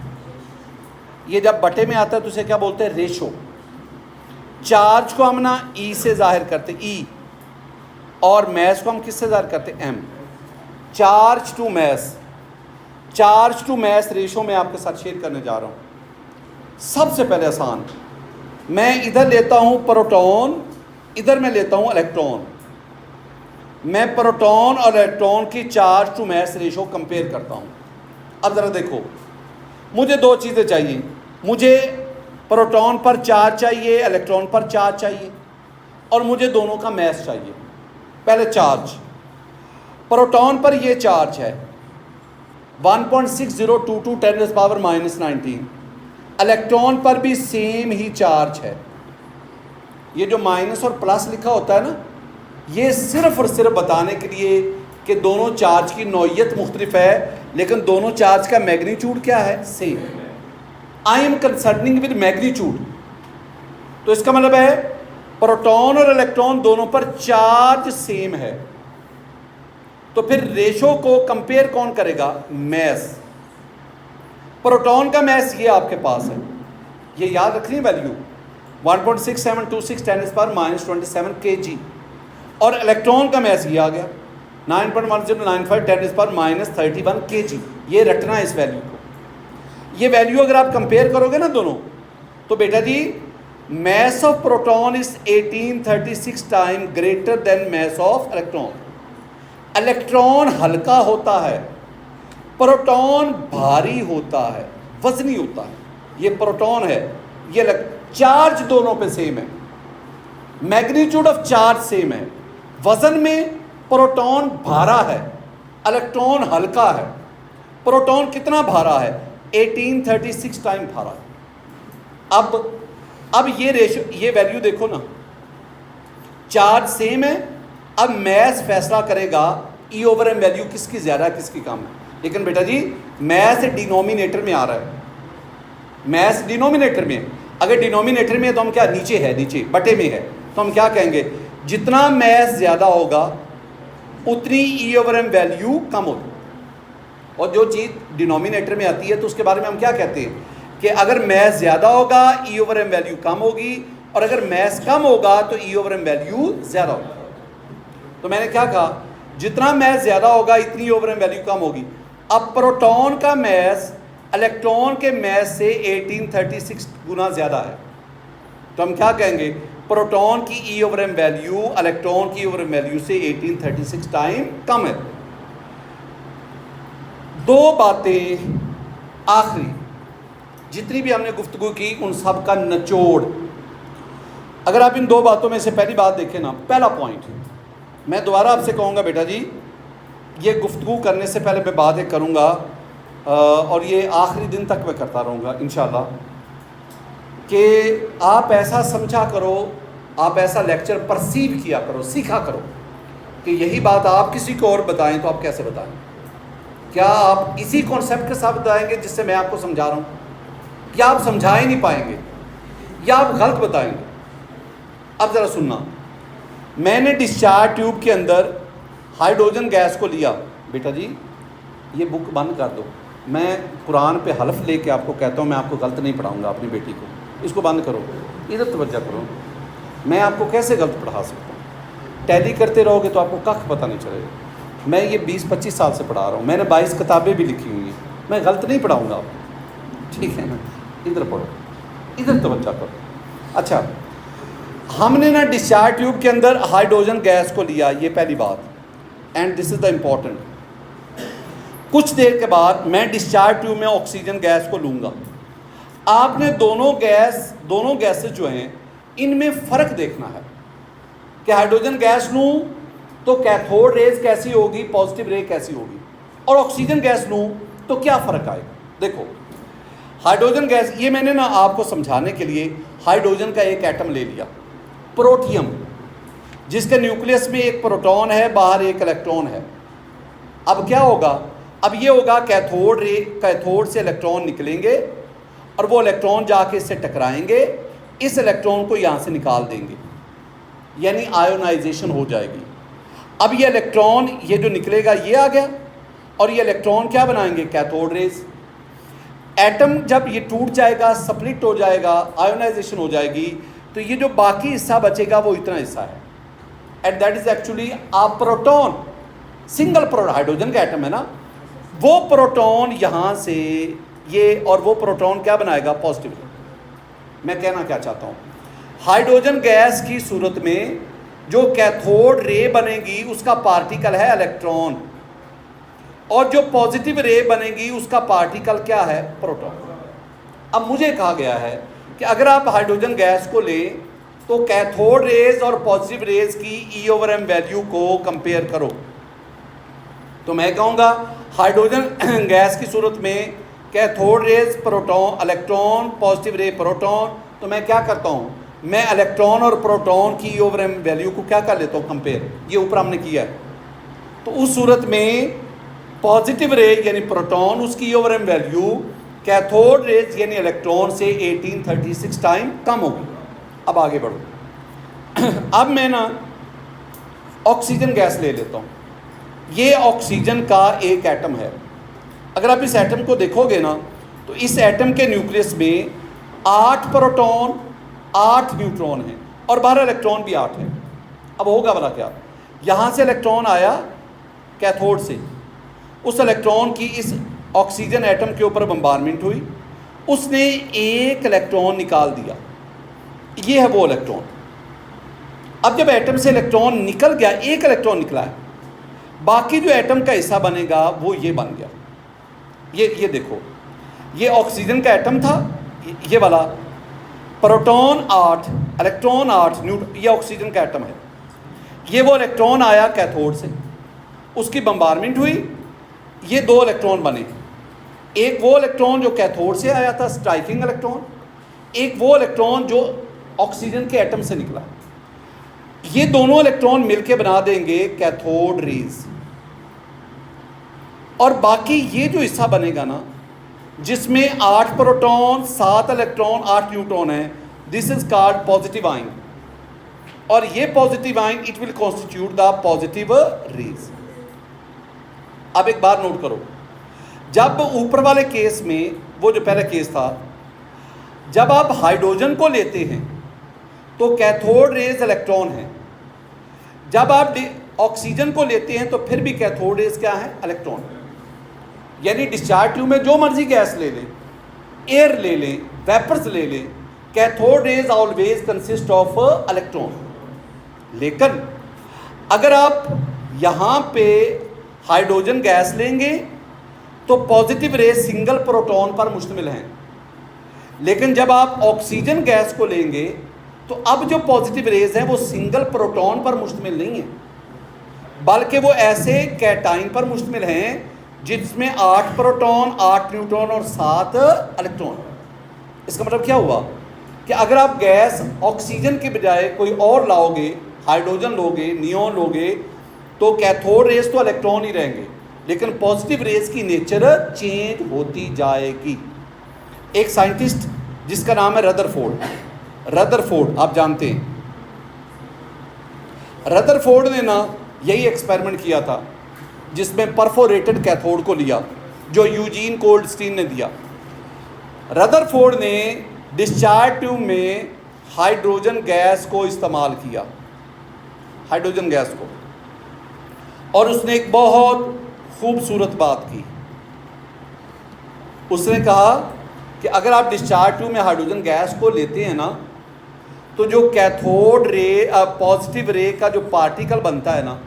ये जब बटे में आता है तो उसे क्या बोलते हैं? रेशो। चार्ज को हम ना ई से जाहिर करते, ई, और मैस को हम किससे जाहिर करते? M. Charge to mass, charge to mass ratio मैं आपके साथ शेयर करने जा रहा हूँ। सबसे पहले आसान, मैं इधर लेता हूँ प्रोटॉन, इधर मैं लेता हूँ इलेक्ट्रॉन। मैं प्रोटॉन और इलेक्ट्रॉन की charge to mass ratio compare करता हूँ। अब ज़रा देखो, मुझे 2 चीज़ें चाहिए, मुझे प्रोटॉन पर चार्ज चाहिए, इलेक्ट्रॉन पर चार्ज चाहिए, और मुझे दोनों का मैस चाहिए। पहले चार्ज, प्रोटॉन पर ये चार्ज है 1.6022 10⁻⁻⁹। इलेक्ट्रॉन पर भी सेम ही चार्ज है। ये जो माइनस और प्लस लिखा होता है ना, ये सिर्फ और सिर्फ बताने के लिए कि दोनों चार्ज की नौइयत मुख्तलिफ है, लेकिन दोनों चार्ज का मैग्नीट्यूड क्या है? Same. I am concerning with magnitude. तो इसका मतलब है प्रोटॉन और इलेक्ट्रॉन दोनों पर चार्ज सेम है, तो फिर रेशो को कंपेयर कौन करेगा? मैस। प्रोटॉन का मैस ये आपके पास है, ये याद रखनी वैल्यू 1.6726 10⁻⁻27 kg, और इलेक्ट्रॉन का मैस ये आ गया 9.1095 10⁻31 kg। ये रटना है इस वैल्यू को। ये वैल्यू अगर आप कंपेयर करोगे ना दोनों, तो बेटा जी mass of proton is 1836 time greater than mass of electron. Electron हल्का होता है, प्रोटॉन भारी होता है, वजनी होता है। ये प्रोटॉन है, ये चार्ज दोनों पे सेम है, मैग्नीट्यूड ऑफ चार्ज सेम है। वजन में प्रोटॉन भारा है, इलेक्ट्रॉन हल्का है। प्रोटॉन कितना भारा है? 1836 टाइम भारा है। अब ये रेशो, ये वैल्यू देखो ना, चार्ज सेम है। अब मैस फैसला करेगा ई ओवर एम वैल्यू किसकी ज़्यादा है, किसकी कम है। लेकिन बेटा जी मैथ डिनोमिनेटर में आ रहा है, मैथ डिनोमिनेटर में। अगर डिनोमिनेटर में है तो हम क्या, नीचे है, नीचे बटे में है, तो हम क्या कहेंगे, जितना मैथ ज़्यादा होगा उतनी ई ओवर एम वैल्यू कम होगी। और जो चीज़ डिनोमिनेटर में आती है तो उसके बारे में हम क्या कहते हैं कि अगर मैथ ज़्यादा होगा ई ओवर एम वैल्यू कम होगी, और अगर मैथ कम होगा तो ई ओवर एम वैल्यू ज़्यादा होगी। तो मैंने क्या कहा, जितना मैथ ज़्यादा होगा इतनी ओवर एम वैल्यू कम होगी। अब प्रोटॉन का मैथ इलेक्ट्रॉन के मैथ से 1836 गुना ज़्यादा है, तो हम क्या कहेंगे, प्रोटॉन की e over m value electron की ओवर एम वैल्यू से 1836 टाइम कम है। दो बातें आखिरी, जितनी भी हमने गुफ्तगू की उन सब का निचोड़, अगर आप इन दो बातों में से पहली बात देखें ना, पहला पॉइंट, मैं दोबारा आपसे कहूँगा बेटा जी, ये गुफ्तगू करने से पहले मैं बात एक करूँगा और ये आखिरी दिन तक मैं करता रहूँगा इंशाल्लाह, कि आप ऐसा समझा करो, आप ऐसा लेक्चर परसीव किया करो, सीखा करो कि यही बात आप किसी को और बताएं तो आप कैसे बताएं। क्या आप इसी कॉन्सेप्ट के साथ बताएंगे जिससे मैं आपको समझा रहा हूँ, या आप समझा ही नहीं पाएंगे, या आप गलत बताएंगे। अब ज़रा सुनना, मैंने डिस्चार्ज ट्यूब के अंदर हाइड्रोजन गैस को लिया। बेटा जी ये बुक बंद कर दो, मैं कुरान पे हलफ लेके आपको कहता हूँ मैं आपको गलत नहीं पढ़ाऊँगा अपनी बेटी को, इसको बंद करो, इधर तवज्जो करो। मैं आपको कैसे गलत पढ़ा सकता हूँ, टैली करते रहोगे तो आपको कख पता नहीं चलेगा। मैं ये 20-25 साल से पढ़ा रहा हूँ, मैंने 22 किताबें भी लिखी हुई हैं, मैं गलत नहीं पढ़ाऊँगा आपको, ठीक है ना। इधर पढ़ो, इधर तवज्जो करो। अच्छा, हमने ना डिस्चार्ज ट्यूब के अंदर हाइड्रोजन गैस को लिया, ये पहली बात, and this is the important. कुछ देर के बाद मैं डिस्चार्ज ट्यूब में ऑक्सीजन गैस को लूँगा। आपने दोनों गैसेज जो हैं इनमें फ़र्क देखना है कि हाइड्रोजन गैस लूँ तो कैथोड रेज कैसी होगी, पॉजिटिव रे कैसी होगी, और ऑक्सीजन गैस लूँ तो क्या फ़र्क आएगा। देखो हाइड्रोजन गैस, ये मैंने ना आपको समझाने के लिए हाइड्रोजन का एक एटम ले लिया, प्रोटियम, जिसके न्यूक्लियस में एक प्रोटॉन है, बाहर एक इलेक्ट्रॉन है। अब क्या होगा, अब ये होगा कैथोड से इलेक्ट्रॉन निकलेंगे और वो इलेक्ट्रॉन जाके इससे टकराएंगे, इस इलेक्ट्रॉन को यहाँ से निकाल देंगे, यानी आयोनाइजेशन हो जाएगी। अब ये इलेक्ट्रॉन, ये जो निकलेगा ये आ गया, और ये इलेक्ट्रॉन क्या बनाएंगे, कैथोड रेज। एटम जब ये टूट जाएगा, स्प्लिट हो जाएगा, आयोनाइजेशन हो जाएगी, तो ये जो बाकी हिस्सा बचेगा वो इतना हिस्सा है, and that is actually a proton, single proton, hydrogen का एटम है ना, वो प्रोटॉन यहाँ से ये, और वो प्रोटॉन क्या बनाएगा, पॉजिटिव। मैं कहना क्या चाहता हूँ, हाइड्रोजन गैस की सूरत में जो कैथोड रे बनेगी उसका पार्टिकल है इलेक्ट्रॉन, और जो पॉजिटिव रे बनेगी उसका पार्टिकल क्या है, प्रोटॉन। अब मुझे कहा गया है कि अगर आप हाइड्रोजन गैस को लें तो कैथोड रेज और पॉजिटिव रेज की ई ओवर एम वैल्यू को कंपेयर करो। तो मैं कहूँगा हाइड्रोजन गैस की सूरत में cathode rays proton electron, positive रे प्रोटॉन, तो मैं क्या करता हूँ, मैं इलेक्ट्रॉन और प्रोटॉन की ओवर एम वैल्यू को क्या कर लेता हूँ, कंपेयर। ये ऊपर हमने किया है, तो उस सूरत में पॉजिटिव रे यानी प्रोटॉन, उसकी over m value cathode rays यानी इलेक्ट्रॉन से 1836 टाइम कम होगी। अब आगे बढ़ो। अब मैं ना ऑक्सीजन गैस ले लेता हूँ, ये ऑक्सीजन का एक एटम है। अगर आप इस एटम को देखोगे ना तो इस एटम के न्यूक्लियस में 8 प्रोटॉन 8 न्यूट्रॉन हैं, और बाहर इलेक्ट्रॉन भी 8 हैं। अब होगा वाला क्या, यहाँ से इलेक्ट्रॉन आया कैथोड से, उस इलेक्ट्रॉन की इस ऑक्सीजन एटम के ऊपर बम्बारमेंट हुई, उसने एक इलेक्ट्रॉन निकाल दिया, ये है वो इलेक्ट्रॉन। अब जब एटम से इलेक्ट्रॉन निकल गया, एक इलेक्ट्रॉन निकला है, बाकी जो एटम का हिस्सा बनेगा वो ये बन गया। ये देखो, ये ऑक्सीजन का एटम था, ये वाला प्रोटॉन 8 इलेक्ट्रॉन 8 ये ऑक्सीजन का एटम है। ये वो इलेक्ट्रॉन आया कैथोड से, उसकी बम्बारमेंट हुई, ये 2 इलेक्ट्रॉन बने, एक वो इलेक्ट्रॉन जो कैथोड से आया था स्ट्राइकिंग इलेक्ट्रॉन, एक वो इलेक्ट्रॉन जो ऑक्सीजन के एटम से निकला। ये दोनों इलेक्ट्रॉन मिलके बना देंगे कैथोड रेज, और बाकी ये जो हिस्सा बनेगा ना, जिसमें 8 प्रोटॉन 7 इलेक्ट्रॉन 8 न्यूट्रॉन है, this is called positive ion. और ये positive ion it will constitute the positive raise. अब एक बार नोट करो, जब ऊपर वाले केस में, वो जो पहला केस था, जब आप हाइड्रोजन को लेते हैं तो कैथोड रेज इलेक्ट्रॉन है, जब आप ऑक्सीजन को लेते हैं तो फिर भी कैथोड रेज क्या है, इलेक्ट्रॉन। यानी डिस्चार्ज ट्यूब में जो मर्जी गैस ले लें, एयर ले लें, वेपर्स ले लें, cathode rays always consist of electron. लेकिन अगर आप यहाँ पे हाइड्रोजन गैस लेंगे तो पॉजिटिव रेज सिंगल प्रोटॉन पर मुश्तमिल हैं, लेकिन जब आप ऑक्सीजन गैस को लेंगे तो अब जो पॉजिटिव रेज हैं वो सिंगल प्रोटॉन पर मुश्तमिल नहीं है, बल्कि वो ऐसे कैटाइन पर मुश्तमिल हैं जिसमें 8 प्रोटॉन 8 न्यूट्रॉन और 7 इलेक्ट्रॉन। इसका मतलब क्या हुआ कि अगर आप गैस ऑक्सीजन के बजाय कोई और लाओगे, हाइड्रोजन लोगे, नियोन लोगे, तो कैथोड रेज तो इलेक्ट्रॉन ही रहेंगे, लेकिन पॉजिटिव रेज की नेचर चेंज होती जाएगी। एक साइंटिस्ट जिसका नाम है रदरफोर्ड, आप जानते हैं, रदरफोर्ड ने ना यही एक्सपेरिमेंट किया था, जिसमें परफोरेटेड कैथोड को लिया, जो यूजीन गोल्डस्टीन ने दिया। रदरफोर्ड ने डिस्चार्ज ट्यूब में हाइड्रोजन गैस को इस्तेमाल किया, हाइड्रोजन गैस को, और उसने एक बहुत खूबसूरत बात की। उसने कहा कि अगर आप डिस्चार्ज ट्यूब में हाइड्रोजन गैस को लेते हैं ना, तो जो कैथोड रे पॉजिटिव रे का जो पार्टिकल बनता है ना,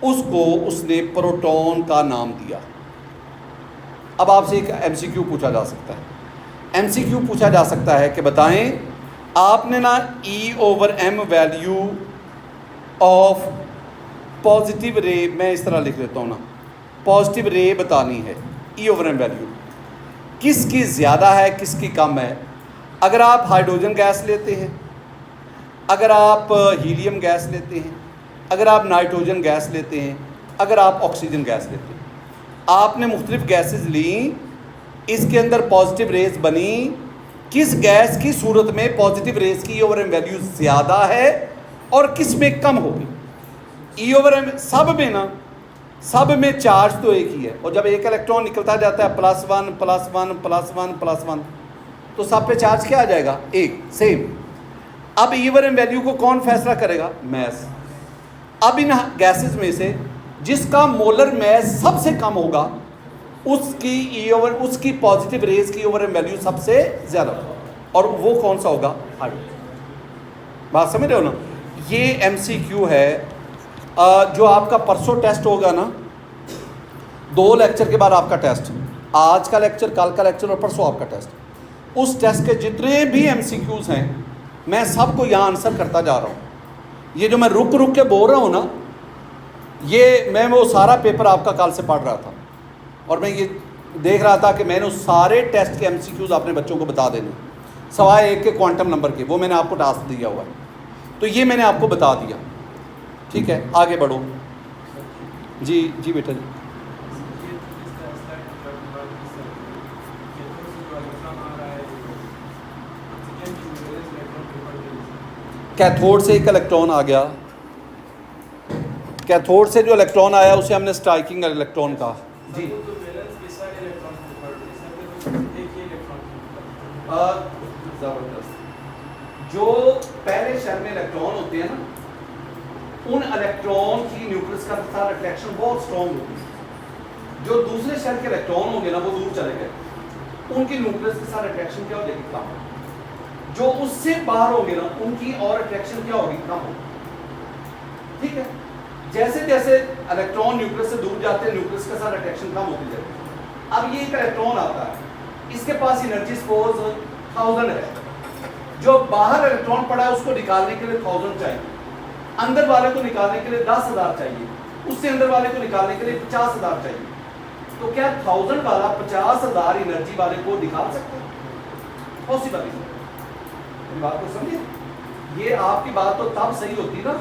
उसको उसने प्रोटॉन का नाम दिया। अब आपसे एक एमसीक्यू पूछा जा सकता है, एमसीक्यू पूछा जा सकता है कि बताएं, आपने ना E/m वैल्यू ऑफ पॉजिटिव रे, मैं इस तरह लिख लेता हूँ ना, पॉजिटिव रे बतानी है, E/m वैल्यू किसकी ज़्यादा है किसकी कम है। अगर आप हाइड्रोजन गैस लेते हैं, अगर आप हीलियम गैस लेते हैं, अगर आप नाइट्रोजन गैस लेते हैं, अगर आप ऑक्सीजन गैस लेते हैं, आपने मुख्तलिफ गैसेस ली, इसके अंदर पॉजिटिव रेज बनी, किस गैस की सूरत में पॉजिटिव रेज की E/m वैल्यू ज़्यादा है और किस में कम होगी। E/m सब में ना, सब में चार्ज तो एक ही है, और जब एक इलेक्ट्रॉन निकलता जाता है +1 +1 +1 +1, तो सब पे चार्ज क्या आ जाएगा, एक, सेम। अब E/m वैल्यू को कौन फैसला करेगा, मैस। अब इन गैसेस में से जिसका मोलर मैस सबसे कम होगा, उसकी पॉजिटिव रेज की E/m वैल्यू सबसे ज़्यादा होगा, और वो कौन सा होगा, हाइड्रोजन। बात समझ रहे हो ना। ये MCQ है। जो आपका परसों टेस्ट होगा ना, 2 लेक्चर के बाद आपका टेस्ट, आज का लेक्चर, कल का लेक्चर और परसों आपका टेस्ट, उस टेस्ट के जितने भी MCQs हैं मैं सबको यहाँ आंसर करता जा रहा हूँ। ये जो मैं रुक रुक के बोल रहा हूँ ना, ये मैं वो सारा पेपर आपका कल से पढ़ रहा था, और मैं ये देख रहा था कि मैंने उस सारे टेस्ट के MCQs अपने बच्चों को बता देने, सवाए एक के क्वांटम नंबर के, वो मैंने आपको टास्क दिया हुआ है, तो ये मैंने आपको बता दिया। ठीक है, आगे बढ़ो। जी जी बेटा जी। कैथोड से एक इलेक्ट्रॉन आ गया, कैथोड से जो इलेक्ट्रॉन आया उसे हमने स्ट्राइकिंग इलेक्ट्रॉन कहा। जी जबरदस्त। जो पहले शेल में इलेक्ट्रॉन होते हैं ना, उन इलेक्ट्रॉन की न्यूक्लियस का साथ अट्रैक्शन बहुत स्ट्रॉन्ग होती है। जो दूसरे शेल के इलेक्ट्रॉन होंगे ना, वो दूर चले गए, उनकी न्यूक्लियस के साथ अट्रैक्शन क्या हो जाएगी, कम। जो उससे बाहर होंगे ना, उनकी और अट्रैक्शन क्या होगी, कम होगी। ठीक है, जैसे जैसे इलेक्ट्रॉन न्यूक्लियस से दूर जाते हैं, न्यूक्लियस के साथ अट्रैक्शन कम होती जाती है। अब ये एक इलेक्ट्रॉन आता है, इसके पास एनर्जी सपोज 1000 है, जो बाहर इलेक्ट्रॉन पड़ा है उसको निकालने के लिए 1000 चाहिए, अंदर वाले को निकालने के लिए 10,000 चाहिए, उससे अंदर वाले को निकालने के लिए 50,000 चाहिए। तो क्या 1000 वाला 50,000 एनर्जी वाले को निकाल सकते हैं? पॉसिबल नहीं। बात को समझिए, ये आपकी बात तो तब सही होती ना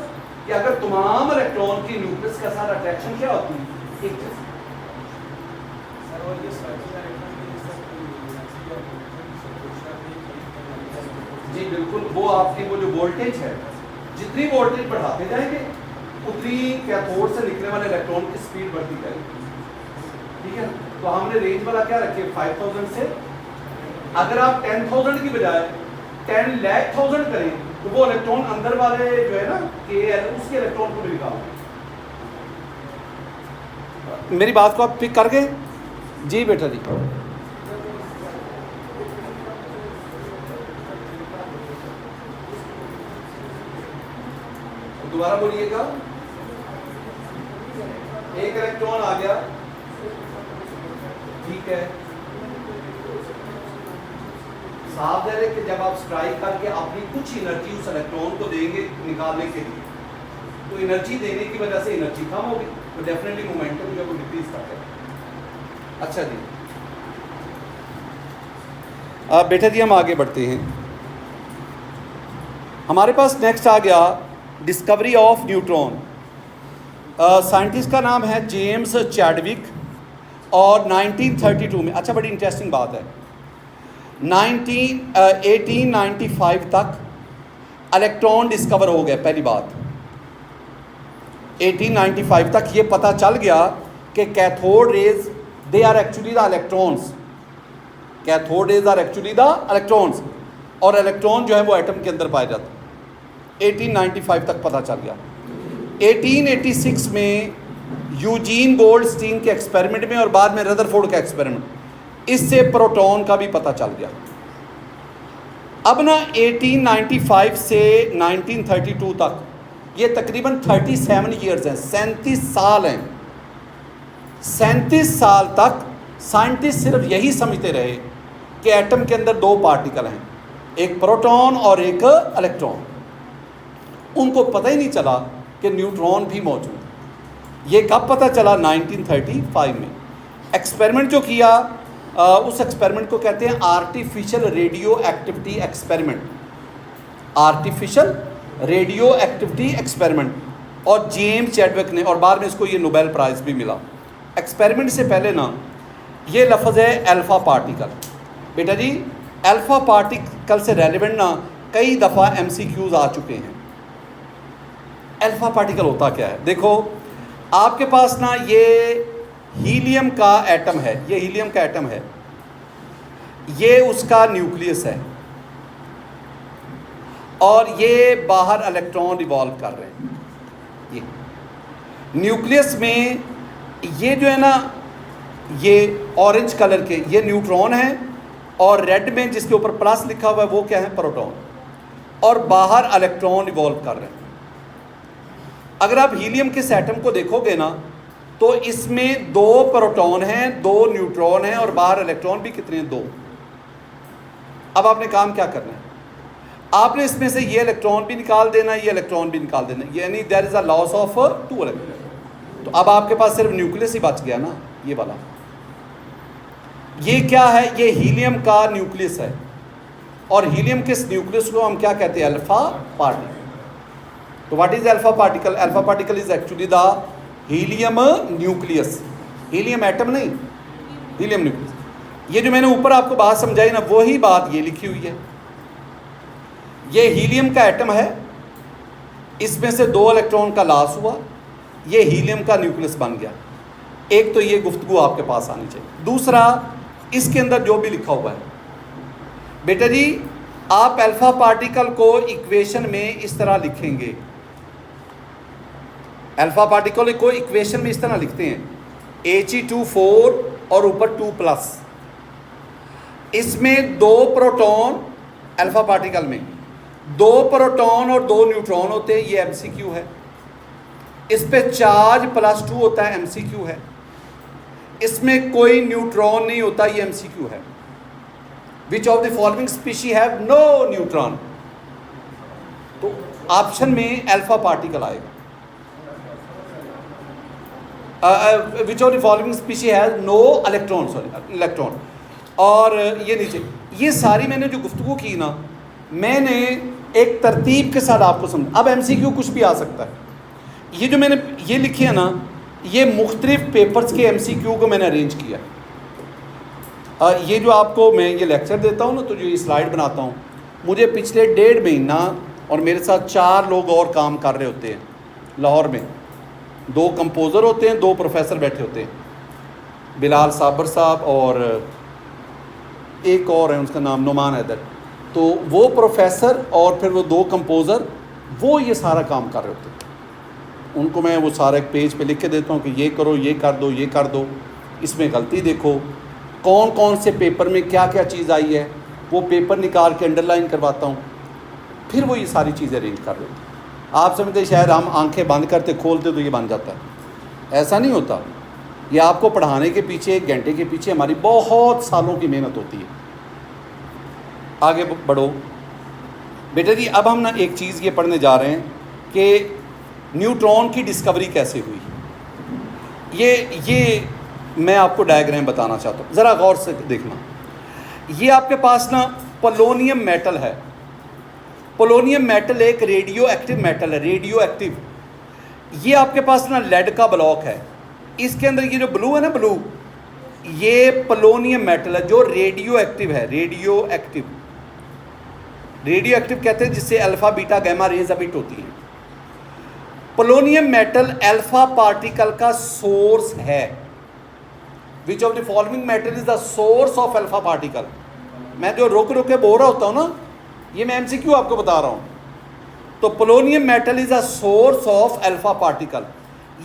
कि अगर तमाम इलेक्ट्रॉन की न्यूक्लियस के साथ अट्रैक्शन क्या होती है, एक जैसी। जी बिल्कुल, वो आपकी वो जो वोल्टेज है, जितनी वोल्टेज बढ़ाते जाएंगे उतनी कैथोड से निकलने वाले इलेक्ट्रॉन की स्पीड बढ़ती जाएगी। ठीक है, तो हमने रेंज वाला क्या रखे 5000 से, अगर आप 10,000 की बजाय 10 लाख थाउजेंड करें तो वो इलेक्ट्रॉन अंदर वाले जो है ना KL उसके इलेक्ट्रॉन को भी निकाल। मेरी बात को आप पिक कर गए? जी बेटा जी। दोबारा बोलिएगा। एक इलेक्ट्रॉन आ गया, ठीक है, साफ है कि जब आप स्ट्राइक करके अपनी कुछ एनर्जी उस इलेक्ट्रॉन को देंगे निकालने के लिए, तो एनर्जी देने की वजह से एनर्जी कम होगी, तो डेफिनेटली मोमेंटम जो है वो डिक्रीज करता है। अच्छा जी, अब बेटा जी हम आगे बढ़ते हैं। हमारे पास नेक्स्ट आ गया डिस्कवरी ऑफ न्यूट्रॉन। साइंटिस्ट का नाम है जेम्स चैडविक और 1932 में, अच्छा बड़ी इंटरेस्टिंग बात है, 1895 तक इलेक्ट्रॉन डिस्कवर हो गया। पहली बात 1895 तक ये पता चल गया कि cathode rays they are actually the electrons, cathode rays are actually the electrons, और इलेक्ट्रॉन जो है वो एटम के अंदर पाए जाते हैं। 1895 तक पता चल गया। 1886 में यूजीन गोल्डस्टीन के एक्सपेरिमेंट में और बाद में रदरफोर्ड का एक्सपेरिमेंट, इससे प्रोटॉन का भी पता चल गया। अब ना 1895 से 1932 तक ये तकरीबन 37 ईयर्स हैं, 37 साल हैं। 37 साल तक साइंटिस्ट सिर्फ यही समझते रहे कि एटम के अंदर दो पार्टिकल हैं, एक प्रोटॉन और एक इलेक्ट्रॉन। उनको पता ही नहीं चला कि न्यूट्रॉन भी मौजूद है। ये कब पता चला? 1935 में। एक्सपेरिमेंट जो किया उस एक्सपेरिमेंट को कहते हैं artificial radio activity experiment, artificial radio activity experiment, और जेम्स चैडविक ने, और बाद में इसको ये नोबेल प्राइज़ भी मिला। एक्सपेरिमेंट से पहले ना ये लफ्ज़ है अल्फ़ा पार्टिकल। बेटा जी अल्फ़ा पार्टिकल से रेलिवेंट ना कई दफ़ा MCQs आ चुके हैं। अल्फ़ा पार्टिकल होता क्या है? देखो आपके पास ना ये हीलियम का एटम है, ये हीलियम का एटम है, ये उसका न्यूक्लियस है, और ये बाहर इलेक्ट्रॉन रिवॉल्व कर रहे हैं। ये न्यूक्लियस में ये जो है ना, ये ऑरेंज कलर के ये न्यूट्रॉन है, और रेड में जिसके ऊपर प्लस लिखा हुआ है वो क्या है? प्रोटॉन, और बाहर इलेक्ट्रॉन रिवॉल्व कर रहे हैं। अगर आप हीलियम के इस एटम को देखोगे ना तो इसमें दो प्रोटॉन हैं, दो न्यूट्रॉन हैं, और बाहर इलेक्ट्रॉन भी कितने हैं? दो। अब आपने काम क्या करना है? आपने इसमें से ये इलेक्ट्रॉन भी निकाल देना, ये इलेक्ट्रॉन भी निकाल देना, यानी there is a loss of 2 electron. तो अब आपके पास सिर्फ न्यूक्लियस ही बच गया ना, ये वाला। ये क्या है? ये हीलियम का न्यूक्लियस है, और हीलियम के इस न्यूक्लियस को हम क्या कहते हैं? Alpha particle. तो what is alpha particle? Alpha particle is actually the helium nucleus, helium atom नहीं, हीलियम न्यूक्लियस। ये जो मैंने ऊपर आपको बात समझाई ना, वही बात ये लिखी हुई है। ये हीलियम का एटम है, इसमें से 2 इलेक्ट्रॉन का लॉस हुआ, ये हीलियम का न्यूक्लियस बन गया। एक तो ये गुफ्तगू आपके पास आनी चाहिए। दूसरा, इसके अंदर जो भी लिखा हुआ है, बेटा जी आप अल्फा पार्टिकल को इक्वेशन में इस तरह लिखेंगे, अल्फा पार्टिकल को इक्वेशन में इस तरह लिखते हैं He2 और ऊपर 2+। इसमें 2 प्रोटॉन, अल्फा पार्टिकल में 2 प्रोटॉन और 2 न्यूट्रॉन होते हैं, ये MCQ है। इस पे चार्ज +2 होता है, MCQ है। इसमें कोई न्यूट्रॉन नहीं होता, ये MCQ है। Which of the following species have no neutron? तो ऑप्शन में अल्फा पार्टिकल आएगा। Which of the following species has no electron, sorry electron. और ये नीचे ये सारी मैंने जो गुफ्तगू की ना, मैंने एक तरतीब के साथ आपको समझ। अब MCQ कुछ भी आ सकता है। ये जो मैंने ये लिखी है ना, ये मुख्तलिफ पेपर्स के MCQ को मैंने अरेंज किया। ये जो आपको मैं ये लेक्चर देता हूँ ना, तो जो ये स्लाइड बनाता हूँ, मुझे पिछले 1.5 महीना और मेरे साथ 4 लोग और काम कर रहे होते हैं लाहौर में। 2 कंपोज़र होते हैं, 2 प्रोफेसर बैठे होते हैं, बिलाल साबर साहब और एक और है, उसका नाम नुमान हैदर। तो वो प्रोफेसर और फिर वो 2 कंपोज़र, वो ये सारा काम कर रहे होते हैं। उनको मैं वो सारा एक पेज पे लिख के देता हूँ कि ये करो, ये कर दो, ये कर दो, इसमें गलती देखो, कौन कौन से पेपर में क्या क्या चीज़ आई है, वो पेपर निकाल के अंडरलाइन करवाता हूँ, फिर वो ये सारी चीज़ें अरेंज कर रहे होते हैं। आप समझते शायद हम आंखें बंद करते खोलते तो ये बन जाता है, ऐसा नहीं होता। ये आपको पढ़ाने के पीछे, 1 घंटे के पीछे हमारी बहुत सालों की मेहनत होती है। आगे बढ़ो बेटा जी। अब हम ना एक चीज़ ये पढ़ने जा रहे हैं कि न्यूट्रॉन की डिस्कवरी कैसे हुई। ये मैं आपको डायग्राम बताना चाहता हूँ, ज़रा गौर से देखना। ये आपके पास ना पोलोनियम मेटल है। पोलोनियम मेटल एक रेडियो एक्टिव मेटल है, रेडियो एक्टिव। ये आपके पास ना लेड का ब्लॉक है, इसके अंदर ये जो ब्लू है ना, ब्लू, ये पोलोनियम मेटल है जो रेडियो एक्टिव है। रेडियो एक्टिव, रेडियो एक्टिव कहते हैं जिससे alpha beta gamma rays emit होती है। पोलोनियम मेटल अल्फा पार्टिकल का सोर्स है। Which of the following metal is the source of alpha particle. मैं जो रुक के बोल रहा होता हूँ ना, ये मैं एमसीक्यू आपको बता रहा हूँ। तो polonium metal is a source of alpha particle.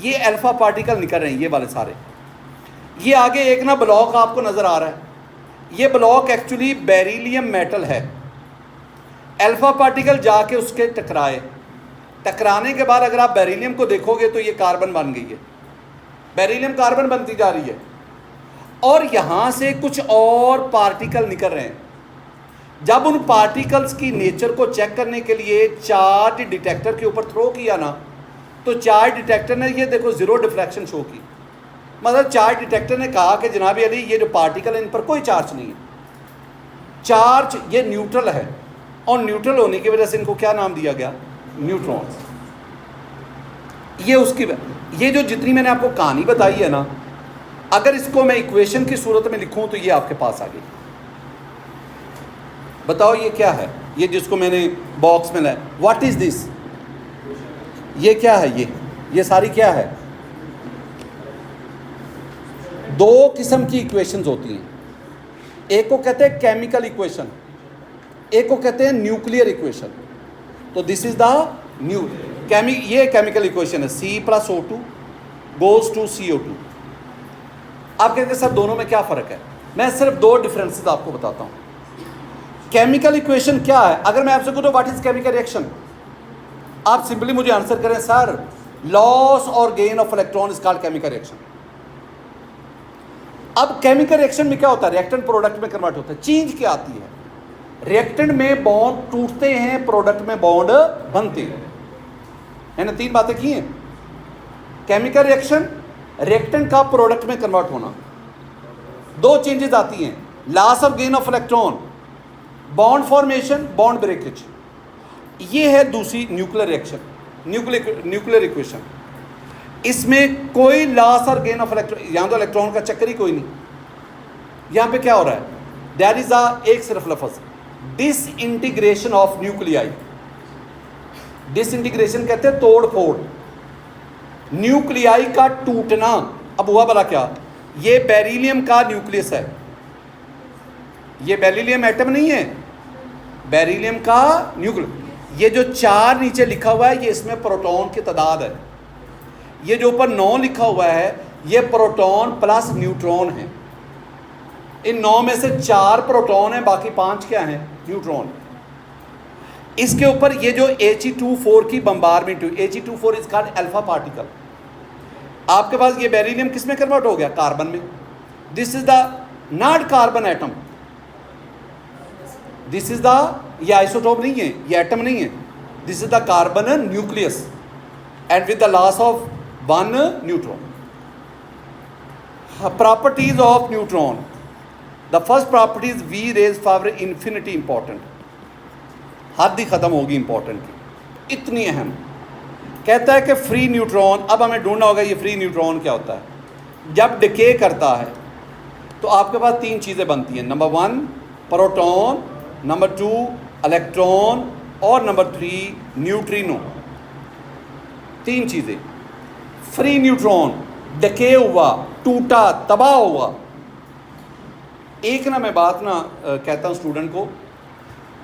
ये अल्फा पार्टिकल निकल रहे हैं, ये वाले सारे। ये आगे एक ना ब्लॉक आपको नजर आ रहा है, ये ब्लॉक एक्चुअली बेरिलियम मेटल है। अल्फा पार्टिकल जाके उसके टकराए, टकराने के बाद अगर आप बेरिलियम को देखोगे तो ये कार्बन बन गई है, बेरिलियम कार्बन बनती जा रही है, और यहाँ से कुछ और पार्टिकल निकल रहे हैं। जब उन पार्टिकल्स की नेचर को चेक करने के लिए चार्ज डिटेक्टर के ऊपर थ्रो किया ना, तो चार्ज डिटेक्टर ने ये देखो 0 डिफ्रैक्शन शो की। मतलब चार्ज डिटेक्टर ने कहा कि जनाब अली ये जो पार्टिकल है इन पर कोई चार्ज नहीं है, चार्ज ये न्यूट्रल है, और न्यूट्रल होने की वजह से इनको क्या नाम दिया गया, न्यूट्रॉन्स। ये उसकी, ये जो जितनी मैंने आपको कहानी बताई है ना, अगर इसको मैं इक्वेशन की सूरत में लिखूं तो ये आपके पास आ गई। बताओ ये क्या है, ये जिसको मैंने बॉक्स में लाया, व्हाट इज दिस, ये क्या है, ये सारी क्या है। 2 किस्म की इक्वेशंस होती हैं, एक को कहते हैं केमिकल इक्वेशन, एक को कहते हैं न्यूक्लियर इक्वेशन। तो दिस इज द ये केमिकल इक्वेशन है, C+O2 गोज टू CO2। आप कहते हैं सर दोनों में क्या फ़र्क है, मैं सिर्फ 2 डिफरेंसेस आपको बताता हूँ। केमिकल इक्वेशन क्या है, अगर मैं आपसे कहूँ व्हाट इज केमिकल रिएक्शन, आप सिंपली मुझे आंसर करें सर लॉस और gain of electron is called chemical reaction. अब केमिकल रिएक्शन में क्या होता है, रिएक्टेंट प्रोडक्ट में कन्वर्ट होता है। चेंज क्या आती है, रिएक्टेंट में बॉन्ड टूटते हैं, प्रोडक्ट में बॉन्ड बनते हैं, है ना। 3 बातें की हैं, केमिकल रिएक्शन, रिएक्टेंट का प्रोडक्ट में कन्वर्ट होना, 2 चेंजेस आती हैं, लॉस और gain of electron, bond formation, bond breakage. ये है दूसरी न्यूक्लियर रिएक्शन, न्यूक्लियर इक्वेशन। इसमें कोई लॉस और गेन ऑफ इलेक्ट्रॉन, यहां तो इलेक्ट्रॉन का चक्कर ही कोई नहीं। यहां पे क्या हो रहा है, देयर इज एक सिर्फ लफ्ज, डिसइंटीग्रेशन ऑफ न्यूक्लियाई। डिसइंटीग्रेशन कहते हैं तोड़ फोड़, न्यूक्लियाई का टूटना। अब हुआ भला क्या, ये बेरिलियम का न्यूक्लियस है, ये बेरिलियम एटम नहीं है, बेरिलियम का न्यूक्लियस। ये जो 4 नीचे लिखा हुआ है ये इसमें प्रोटॉन की तादाद है, ये जो ऊपर 9 लिखा हुआ है ये प्रोटॉन प्लस न्यूट्रॉन है। इन 9 में से 4 प्रोटॉन है, बाकी 5 क्या हैं, न्यूट्रॉन। इसके ऊपर ये जो He2 की बम्बारमेंट हुई, He2 is called alpha particle. आपके पास ये बेरिलियम किस में कन्वर्ट हो गया, कार्बन में। This is the not carbon atom, this is the, ये आइसोटोप नहीं है, ये एटम नहीं है, this is the carbon nucleus and with the loss of 1 neutron. Properties of neutron, the first property is V raise power infinity important, हद ही खत्म होगी इंपॉर्टेंट की, इतनी अहम। कहता है कि फ्री न्यूट्रॉन, अब हमें ढूंढना होगा ये फ्री न्यूट्रॉन क्या होता है। जब डिके करता है तो आपके पास तीन चीज़ें बनती हैं, नंबर 1 प्रोटॉन, नंबर 2 इलेक्ट्रॉन और नंबर 3 न्यूट्रिनो। तीन चीज़ें। फ्री न्यूट्रॉन डके हुआ, टूटा, तबाह हुआ। एक ना मैं बात ना कहता हूँ स्टूडेंट को,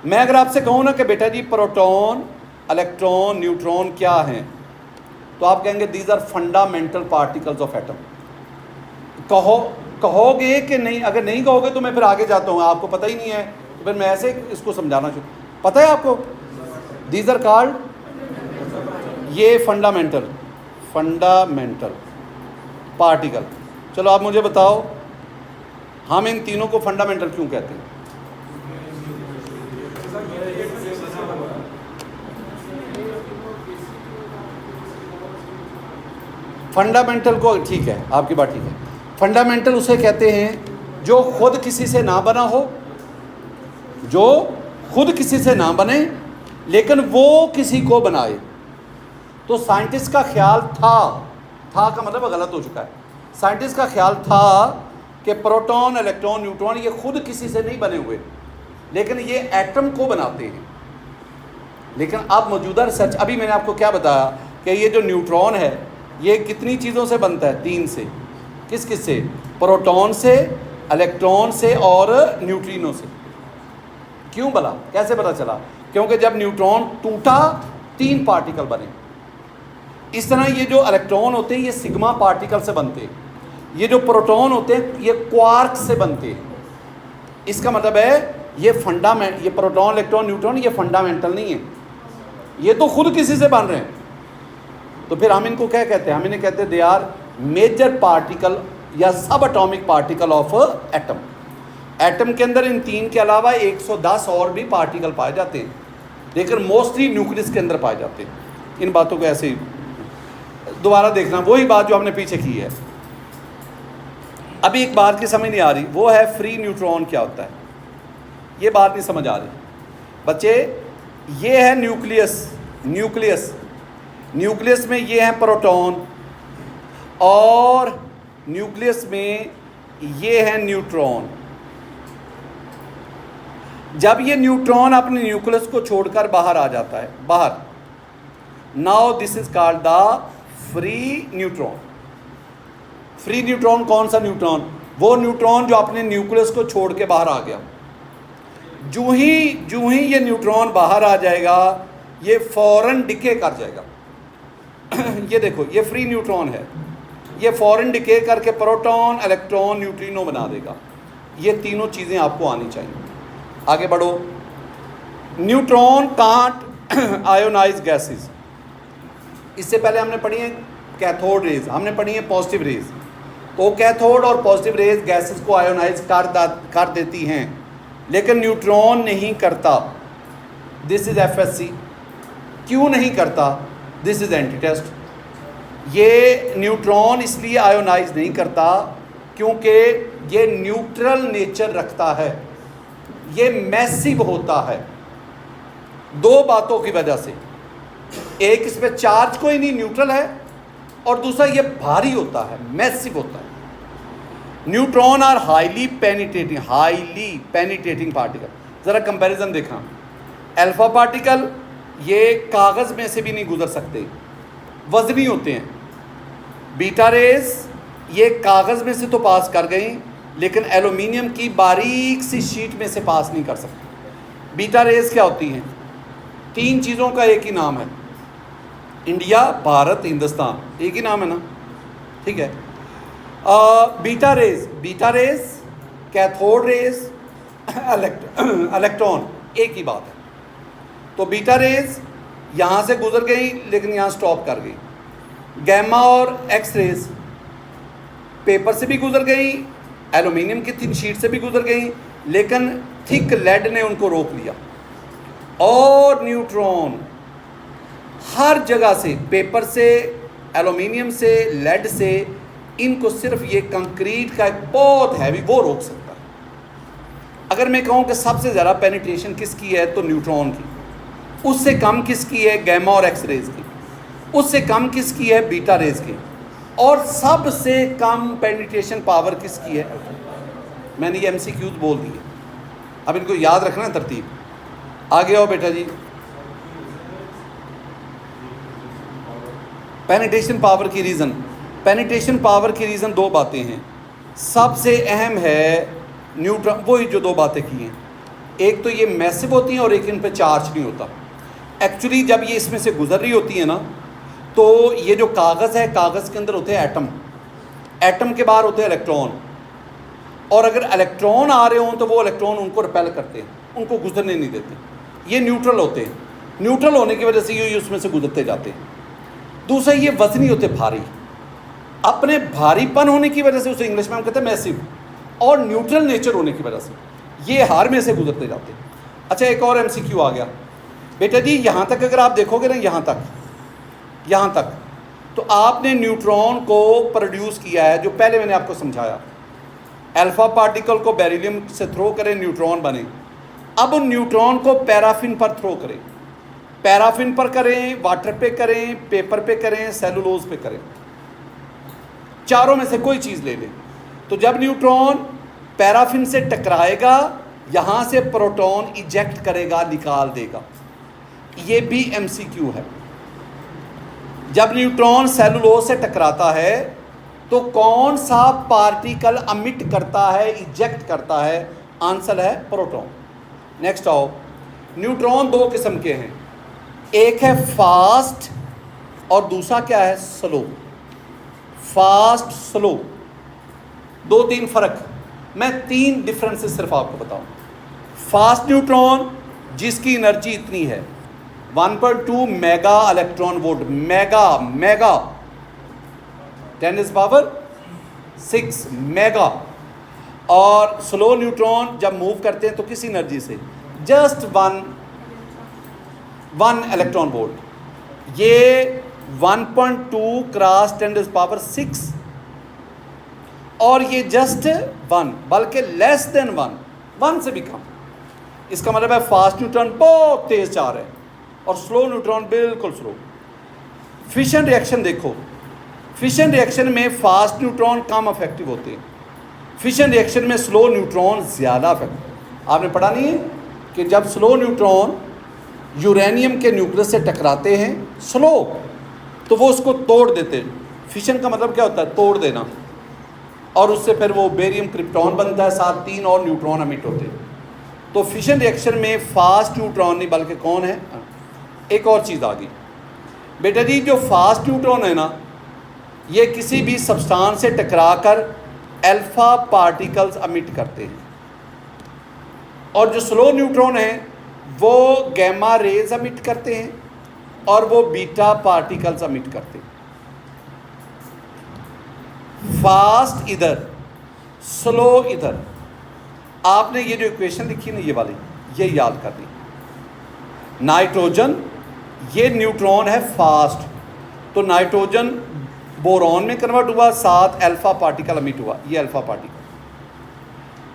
मैं अगर आपसे कहूँ ना कि बेटा जी प्रोटॉन, इलेक्ट्रॉन, न्यूट्रॉन क्या हैं, तो आप कहेंगे these are fundamental particles of atom. कहोगे कि नहीं? अगर नहीं कहोगे तो मैं फिर आगे जाता हूँ, आपको पता ही नहीं है तो फिर मैं ऐसे इसको समझाना शुरू। पता है आपको? दीज आर कॉल्ड, ये फंडामेंटल पार्टिकल। चलो आप मुझे बताओ, हम इन तीनों को फंडामेंटल क्यों कहते हैं? फंडामेंटल को, ठीक है आपकी बात ठीक है, फंडामेंटल उसे कहते हैं जो खुद किसी से ना बना हो, जो खुद किसी से ना बने लेकिन वो किसी को बनाए। तो साइंटिस्ट का ख्याल था का मतलब गलत हो चुका है। साइंटिस्ट का ख्याल था कि प्रोटॉन, इलेक्ट्रॉन, न्यूट्रॉन ये खुद किसी से नहीं बने हुए, लेकिन ये एटम को बनाते हैं। लेकिन अब मौजूदा रिसर्च, अभी मैंने आपको क्या बताया कि ये जो न्यूट्रॉन है ये कितनी चीज़ों से बनता है? 3 से। किस किस से? प्रोटॉन से, इलेक्ट्रॉन से और न्यूट्रिनो से। क्यों बना, कैसे पता चला? क्योंकि जब न्यूट्रॉन टूटा 3 पार्टिकल बने। इस तरह ये जो इलेक्ट्रॉन होते हैं ये सिग्मा पार्टिकल से बनते हैं, ये जो प्रोटॉन होते हैं ये क्वार्क से बनते हैं। इसका मतलब है ये ये प्रोटॉन, इलेक्ट्रॉन, न्यूट्रॉन ये फंडामेंटल नहीं है, ये तो खुद किसी से बन रहे हैं। तो फिर हम इनको क्या कहते हैं? हम इन्हें कहते हैं दे आर मेजर पार्टिकल या सब atomic particle of atom. Atom के अंदर इन 3 के अलावा 110 और भी पार्टिकल पाए जाते हैं, लेकिन मोस्टली न्यूक्लियस के अंदर पाए जाते हैं। इन बातों को ऐसे ही दोबारा देखना, वही बात जो हमने पीछे की है। अभी एक बात की समझ नहीं आ रही, वो है फ्री न्यूट्रॉन क्या होता है, ये बात नहीं समझ आ रही बच्चे। ये है न्यूक्लियस में ये है प्रोटॉन और न्यूक्लियस में ये है न्यूट्रॉन। जब ये न्यूट्रॉन अपने न्यूक्लियस को छोड़कर बाहर आ जाता है, बाहर, now this is called the free neutron. Free neutron कौन सा न्यूट्रॉन? वो न्यूट्रॉन जो अपने न्यूक्लियस को छोड़ के बाहर आ गया। जूं ही ये न्यूट्रॉन बाहर आ जाएगा ये फौरन डिके कर जाएगा। ये देखो ये फ्री न्यूट्रॉन है, ये फौरन डिके करके प्रोटॉन, इलेक्ट्रॉन, न्यूट्रिनो बना देगा। ये तीनों चीज़ें आपको आनी चाहिए। आगे बढ़ो। Neutron can't ionise gases. इससे पहले हमने पढ़ी है कैथोड रेज, हमने पढ़ी है पॉजिटिव रेज। तो कैथोड और पॉजिटिव रेज गैसेस को आयोनाइज कर देती हैं, लेकिन न्यूट्रॉन नहीं करता। This is FSC। क्यों नहीं करता? This is entry test. ये न्यूट्रॉन इसलिए आयोनाइज नहीं करता क्योंकि ये न्यूट्रल नेचर रखता है, ये मैसिव होता है। 2 बातों की वजह से, एक इस पर चार्ज कोई नहीं, न्यूट्रल है, और दूसरा ये भारी होता है, मैसिव होता है। Neutron are highly penetrating particle. ज़रा कंपैरिजन देखना, अल्फा पार्टिकल ये कागज़ में से भी नहीं गुजर सकते, वजनी होते हैं। बीटा रेज ये कागज़ में से तो पास कर गई, लेकिन एल्यूमिनियम की बारीक सी शीट में से पास नहीं कर सकती। बीटा रेज क्या होती हैं? 3 चीज़ों का एक ही नाम है, इंडिया, भारत, हिंदुस्तान, एक ही नाम है ना, ठीक है। Beta raise, cathode rays, electron, एक ही बात है। तो बीटा रेज यहाँ से गुजर गई लेकिन यहाँ स्टॉप कर गई। गैमा और एक्स रेज पेपर से भी गुजर गई, एल्यूमिनियम की थिन शीट से भी गुजर गई, लेकिन थिक लेड ने उनको रोक लिया। और न्यूट्रॉन हर जगह से, पेपर से, एल्यूमिनियम से, लेड से, इनको सिर्फ ये कंक्रीट का एक बहुत हैवी वो रोक सकता है। अगर मैं कहूँ कि सबसे ज़्यादा पेनिट्रेशन किसकी है तो न्यूट्रॉन की, उससे कम किसकी है गैमा और एक्स रेज की, उससे कम किसकी है बीटा रेज की, और सबसे कम पेनिट्रेशन पावर किसकी है मैंने ये MCQs बोल दिए, अब इनको याद रखना तरतीब। आगे आओ बेटा जी। पेनिट्रेशन पावर की रीज़न, पेनिट्रेशन पावर की रीज़न दो बातें हैं। सबसे अहम है न्यूट्रॉन, वही जो दो बातें की हैं, एक तो ये मैसिव होती हैं और एक इन पे चार्ज नहीं होता। एक्चुअली जब ये इसमें से गुजर रही होती है ना, तो ये जो कागज़ है, कागज़ के अंदर होते हैं एटम, एटम के बाहर होते हैं इलेक्ट्रॉन, और अगर इलेक्ट्रॉन आ रहे हों तो वो इलेक्ट्रॉन उनको रिपेल करते हैं, उनको गुजरने नहीं देते। ये न्यूट्रल होते हैं, न्यूट्रल होने की वजह से ये उसमें से गुजरते जाते हैं। दूसरा, ये वजनी होते भारी, अपने भारीपन होने की वजह से उसे इंग्लिश में हम कहते हैं मैसिव, और न्यूट्रल नेचर होने की वजह से ये हार में से गुजरते जाते हैं। अच्छा, एक और MCQ आ गया बेटा जी। यहाँ तक अगर आप देखोगे ना, यहाँ तक तो आपने न्यूट्रॉन को प्रोड्यूस किया है, जो पहले मैंने आपको समझाया। अल्फा पार्टिकल को बेरिलियम से थ्रो करें, न्यूट्रॉन बने। अब उन न्यूट्रॉन को पैराफिन पर थ्रो करें, पैराफिन पर करें, वाटर पे करें, पेपर पे करें, सेलुलोज पे करें, चारों में से कोई चीज़ ले लें। तो जब न्यूट्रॉन पैराफिन से टकराएगा, यहाँ से प्रोटॉन इजेक्ट करेगा, निकाल देगा। ये भी MCQ है। जब न्यूट्रॉन सेलुलोज से टकराता है तो कौन सा पार्टिकल अमिट करता है, इजेक्ट करता है? आंसर है प्रोटॉन। नेक्स्ट आओ। न्यूट्रॉन दो किस्म के हैं, एक है फास्ट और दूसरा क्या है? स्लो। फास्ट स्लो, दो तीन फर्क, मैं तीन डिफरेंसेस सिर्फ आपको बताऊं। फास्ट न्यूट्रॉन जिसकी एनर्जी इतनी है 1.2 mega electron volt, mega 10⁻⁶ mega. और स्लो न्यूट्रॉन जब मूव करते हैं तो किस एनर्जी से? Just one electron volt. ये 1.2 क्रॉस 10⁻⁶, और ये जस्ट 1, बल्कि लेस देन 1 से भी कम। इसका मतलब है फास्ट न्यूट्रॉन बहुत तेज जा रहे हैं और स्लो न्यूट्रॉन बिल्कुल स्लो। फिशन रिएक्शन देखो, फिशन रिएक्शन में फास्ट न्यूट्रॉन कम इफेक्टिव होते हैं, फिशन रिएक्शन में स्लो न्यूट्रॉन ज़्यादा इफेक्टिव। आपने पढ़ा नहीं है कि जब स्लो न्यूट्रॉन यूरेनियम के न्यूक्लियस से टकराते हैं स्लो, तो वो उसको तोड़ देते हैं। फिशन का मतलब क्या होता है? तोड़ देना, और उससे फिर वो बेरियम क्रिप्टॉन बनता है, साथ 3 और न्यूट्रॉन एमिट होते हैं। तो फिशन रिएक्शन में फास्ट न्यूट्रॉन नहीं बल्कि कौन है? एक और चीज़ आ गई बेटा जी, जो फास्ट न्यूट्रॉन है ना, ये किसी भी सब्सटेंस से टकराकर अल्फा पार्टिकल्स एमिट करते हैं, और जो स्लो न्यूट्रॉन है वो गैमा रेज एमिट करते हैं और वो बीटा पार्टिकल्स एमिट करते हैं। फास्ट इधर, स्लो इधर। आपने ये जो इक्वेशन लिखी ना, ये वाली, ये याद कर ली। नाइट्रोजन, ये न्यूट्रॉन है फास्ट, तो नाइट्रोजन बोरॉन में कन्वर्ट हुआ, साथ अल्फा पार्टिकल एमिट हुआ, ये अल्फा पार्टिकल।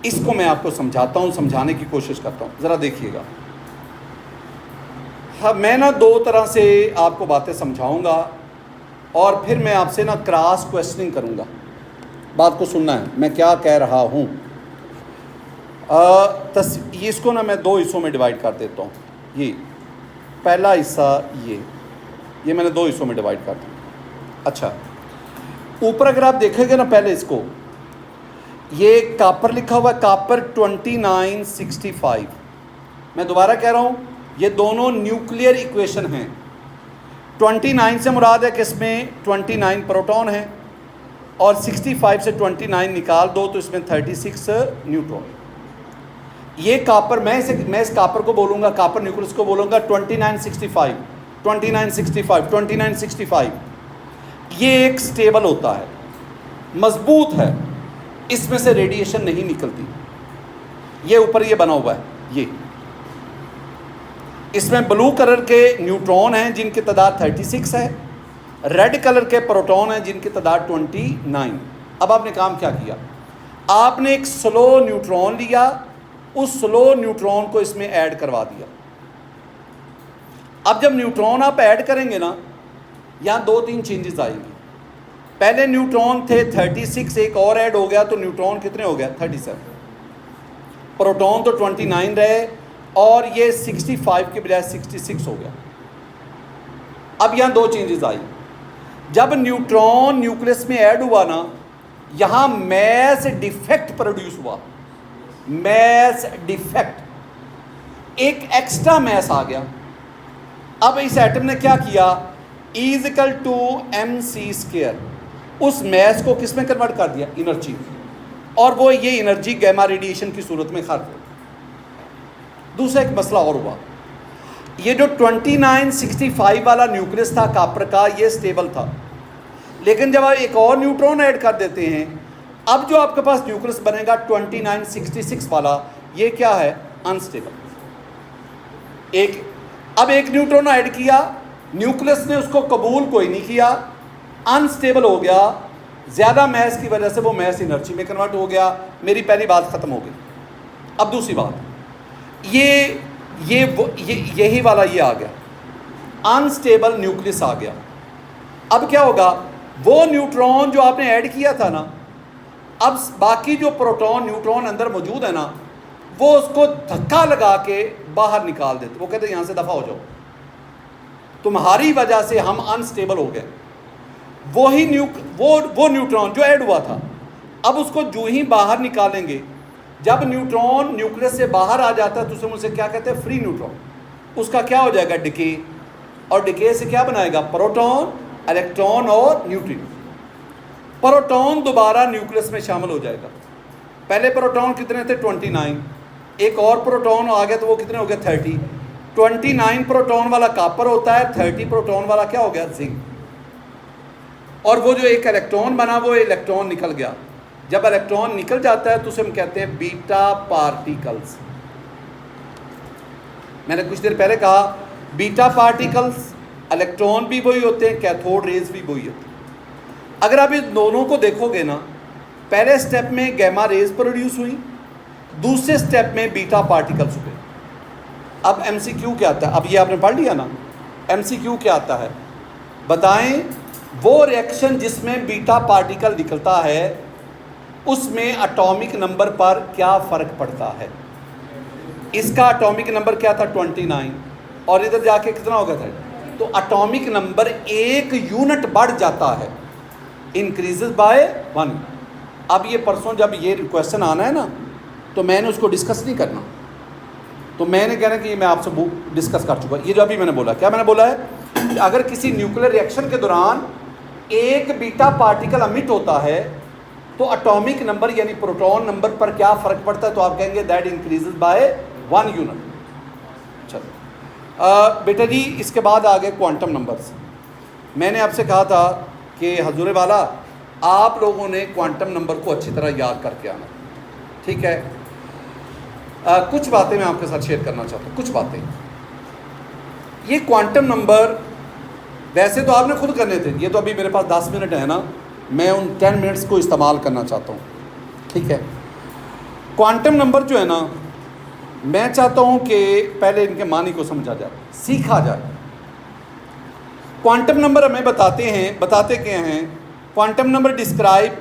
इसको मैं आपको समझाता हूँ, समझाने की कोशिश करता हूँ, ज़रा देखिएगा। हाँ, मैं ना दो तरह से आपको बातें समझाऊंगा और फिर मैं आपसे ना क्रॉस क्वेश्चनिंग करूंगा। बात को सुनना है, मैं क्या कह रहा हूँ। इसको ना मैं दो हिस्सों में डिवाइड कर देता हूँ। ये पहला हिस्सा, ये मैंने दो हिस्सों में डिवाइड कर दिया। अच्छा, ऊपर अगर आप देखेंगे ना, पहले इसको, ये कापर लिखा हुआ है, कापर 2965। मैं दोबारा कह रहा हूँ, ये दोनों न्यूक्लियर इक्वेशन हैं। 29 से मुराद है कि इसमें 29 प्रोटॉन है, और 65 से 29 निकाल दो तो इसमें 36 न्यूट्रॉन। ये कापर, मैं इस कापर को बोलूँगा, कापर न्यूक्लियस को बोलूँगा 2965, 2965, 2965। ये एक स्टेबल होता है, मजबूत है, इसमें से रेडिएशन नहीं निकलती। ये ऊपर ये बना हुआ है, ये इसमें ब्लू कलर के न्यूट्रॉन हैं जिनकी तादाद 36 है, रेड कलर के प्रोटॉन हैं जिनकी तादाद 29। अब आपने काम क्या किया? आपने एक स्लो न्यूट्रॉन लिया, उस स्लो न्यूट्रॉन को इसमें ऐड करवा दिया। अब जब न्यूट्रॉन आप ऐड करेंगे ना, यहाँ 2-3 चेंजेस आएंगी। पहले न्यूट्रॉन थे 36, एक और ऐड हो गया तो न्यूट्रॉन कितने हो गया? 37। प्रोटॉन तो 29 रहे और ये 65 के बजाय 66 हो गया। अब यहाँ दो चेंजेस आई। जब न्यूट्रॉन न्यूक्लियस में ऐड हुआ ना, यहाँ मैस डिफेक्ट प्रोड्यूस हुआ, मैस डिफेक्ट, एक एक्स्ट्रा मैस आ गया। अब इस एटम ने क्या किया, इज इक्वल टू mc², उस मैस को किस में कन्वर्ट कर दिया, एनर्जी, और वो ये एनर्जी गैमा रेडिएशन की सूरत में खर्च हो। दूसरा एक मसला और हुआ, ये जो 2965 वाला न्यूक्लियस था कॉपर का, ये स्टेबल था, लेकिन जब आप एक और न्यूट्रॉन ऐड कर देते हैं, अब जो आपके पास न्यूक्लियस बनेगा 2966 वाला, ये क्या है, अनस्टेबल। अब एक न्यूट्रॉन ऐड किया, न्यूक्लियस ने उसको कबूल कोई नहीं किया, अनस्टेबल हो गया, ज़्यादा मैस की वजह से वो मैस एनर्जी में कन्वर्ट हो गया। मेरी पहली बात ख़त्म हो गई। अब दूसरी बात, यही वाला ये आ गया, अनस्टेबल न्यूक्लियस आ गया। अब क्या होगा, वो न्यूट्रॉन जो आपने ऐड किया था ना, अब बाकी जो प्रोटॉन न्यूट्रॉन अंदर मौजूद है ना, वो उसको धक्का लगा के बाहर निकाल देते। वो कहते हैं यहाँ से दफ़ा हो जाओ, तुम्हारी वजह से हम अनस्टेबल हो गए। वही वो न्यूट्रॉन जो ऐड हुआ था, अब उसको जो ही बाहर निकालेंगे, जब न्यूट्रॉन न्यूक्लियस से बाहर आ जाता है तो उसे क्या कहते हैं, फ्री न्यूट्रॉन। उसका क्या हो जाएगा, डिके, और डिके से क्या बनाएगा, प्रोटॉन, इलेक्ट्रॉन और न्यूट्रॉन। प्रोटॉन दोबारा न्यूक्लियस में शामिल हो जाएगा। पहले प्रोटॉन कितने थे, 29, एक और प्रोटॉन आ गया तो वो कितने हो गए, 30। 29 प्रोटॉन वाला कॉपर होता है, 30 प्रोटॉन वाला क्या हो गया, जिंक। और वो जो एक इलेक्ट्रॉन बना, वो इलेक्ट्रॉन निकल गया। जब इलेक्ट्रॉन निकल जाता है तो उसे हम कहते हैं बीटा पार्टिकल्स। मैंने कुछ देर पहले कहा, बीटा पार्टिकल्स, इलेक्ट्रॉन भी वही होते हैं, कैथोड रेज भी वही होते हैं। अगर आप इन दोनों को देखोगे ना, पहले स्टेप में गैमा रेज प्रोड्यूस हुई, दूसरे स्टेप में बीटा पार्टिकल्स हुए। अब MCQ क्या आता है, अब ये आपने पढ़ लिया ना, MCQ क्या आता है, बताएं वो रिएक्शन जिसमें बीटा पार्टिकल निकलता है उसमें एटॉमिक नंबर पर क्या फ़र्क पड़ता है। इसका एटॉमिक नंबर क्या था, 29, और इधर जाके कितना हो गया था, तो एटॉमिक नंबर 1 यूनिट बढ़ जाता है, इंक्रीजेज बाय 1। अब ये परसों जब ये क्वेश्चन आना है ना, तो मैंने उसको डिस्कस नहीं करना, तो मैंने कहना कि ये मैं आपसे डिस्कस कर चुका। ये जो अभी मैंने बोला, क्या मैंने बोला है कि अगर किसी न्यूक्लियर रिएक्शन के दौरान एक बीटा पार्टिकल अमिट होता है तो एटॉमिक नंबर यानी प्रोटॉन नंबर पर क्या फ़र्क पड़ता है, तो आप कहेंगे दैट इंक्रीजेज बाय 1 यूनिट। चलो बेटा जी, इसके बाद आ गए क्वांटम नंबर्स। मैंने आपसे कहा था कि हजूर वाला, आप लोगों ने क्वांटम नंबर को अच्छी तरह याद करके आना, ठीक है। कुछ बातें मैं आपके साथ शेयर करना चाहता हूँ, कुछ बातें। ये क्वांटम नंबर वैसे तो आपने खुद करने थे, ये तो अभी मेरे पास 10 मिनट है ना, मैं उन 10 मिनट्स को इस्तेमाल करना चाहता हूँ, ठीक है। क्वांटम नंबर जो है ना, मैं चाहता हूँ कि पहले इनके मानी को समझा जाए, सीखा जाए। क्वांटम नंबर हमें बताते क्या हैं, quantum number describe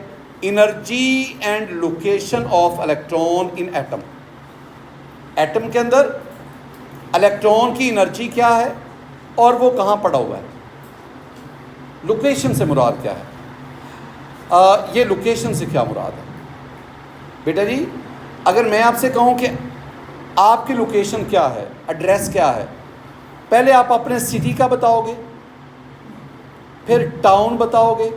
energy and location of electron in atom. Atom के अंदर इलेक्ट्रॉन की एनर्जी क्या है और वो कहाँ पड़ा हुआ है। लोकेशन से मुराद क्या है, ये लोकेशन से क्या मुराद है बेटा जी। अगर मैं आपसे कहूँ कि आपकी लोकेशन क्या है, एड्रेस क्या है, पहले आप अपने सिटी का बताओगे, फिर टाउन बताओगे,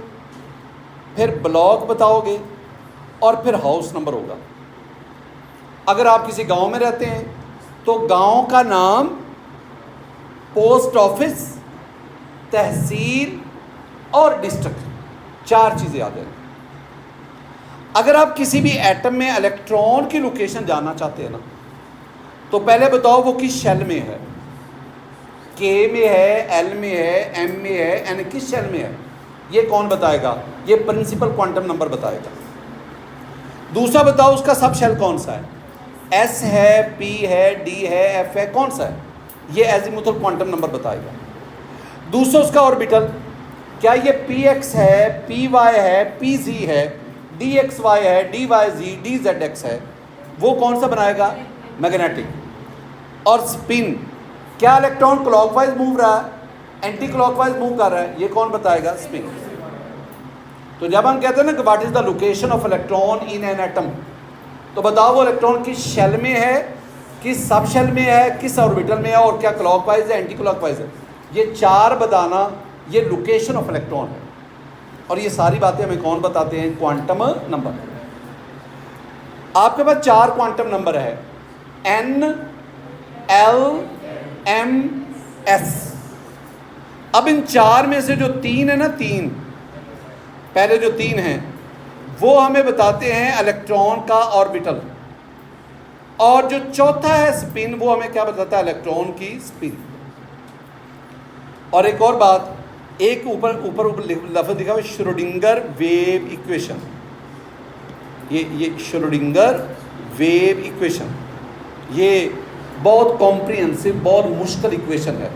फिर ब्लॉक बताओगे, और फिर हाउस नंबर होगा। अगर आप किसी गांव में रहते हैं तो गांव का नाम, पोस्ट ऑफिस, तहसील और डिस्ट्रिक्ट, 4 चीज़ें आ जाएंगी। अगर आप किसी भी एटम में इलेक्ट्रॉन की लोकेशन जानना चाहते हैं ना, तो पहले बताओ वो किस शेल में है, K में है, L में है, M में है, N किस शेल में है, ये कौन बताएगा, ये प्रिंसिपल क्वांटम नंबर बताएगा। दूसरा बताओ उसका सब शेल कौन सा है, S है, P है, D है, F है, कौन सा है, ये एजीमुथल क्वांटम नंबर बताएगा। दूसरा उसका ऑर्बिटल, क्या ये Px है, Py है, Pz है, Dxy है, Dyz, Dzx है, वो कौन सा बनाएगा? मैग्नेटिक। और स्पिन, क्या इलेक्ट्रॉन क्लॉकवाइज मूव रहा है, एंटी क्लॉकवाइज मूव कर रहा है, ये कौन बताएगा? स्पिन। तो जब हम कहते हैं ना कि what is the location of electron in an atom, तो बताओ वो इलेक्ट्रॉन किस शेल में है, किस सब शेल में है, किस ऑर्बिटल में है, और क्या क्लॉकवाइज है, एंटी क्लॉकवाइज है। ये चार बताना, ये लोकेशन ऑफ इलेक्ट्रॉन है। और ये सारी बातें हमें कौन बताते हैं? Quantum number. आपके पास चार क्वांटम नंबर है, N, L, M, S। अब इन चार में से जो तीन है ना, तीन पहले जो तीन हैं वो हमें बताते हैं इलेक्ट्रॉन का ऑर्बिटल, और जो चौथा है स्पिन, वो हमें क्या बताता है? इलेक्ट्रॉन की स्पिन। और एक और बात, एक ऊपर लफ्ज़ लिखा हुआ है श्रोडिंगर वेव इक्वेशन। ये श्रोडिंगर वेव इक्वेशन, ये बहुत कॉम्प्रिहेंसिव, बहुत मुश्किल इक्वेशन है।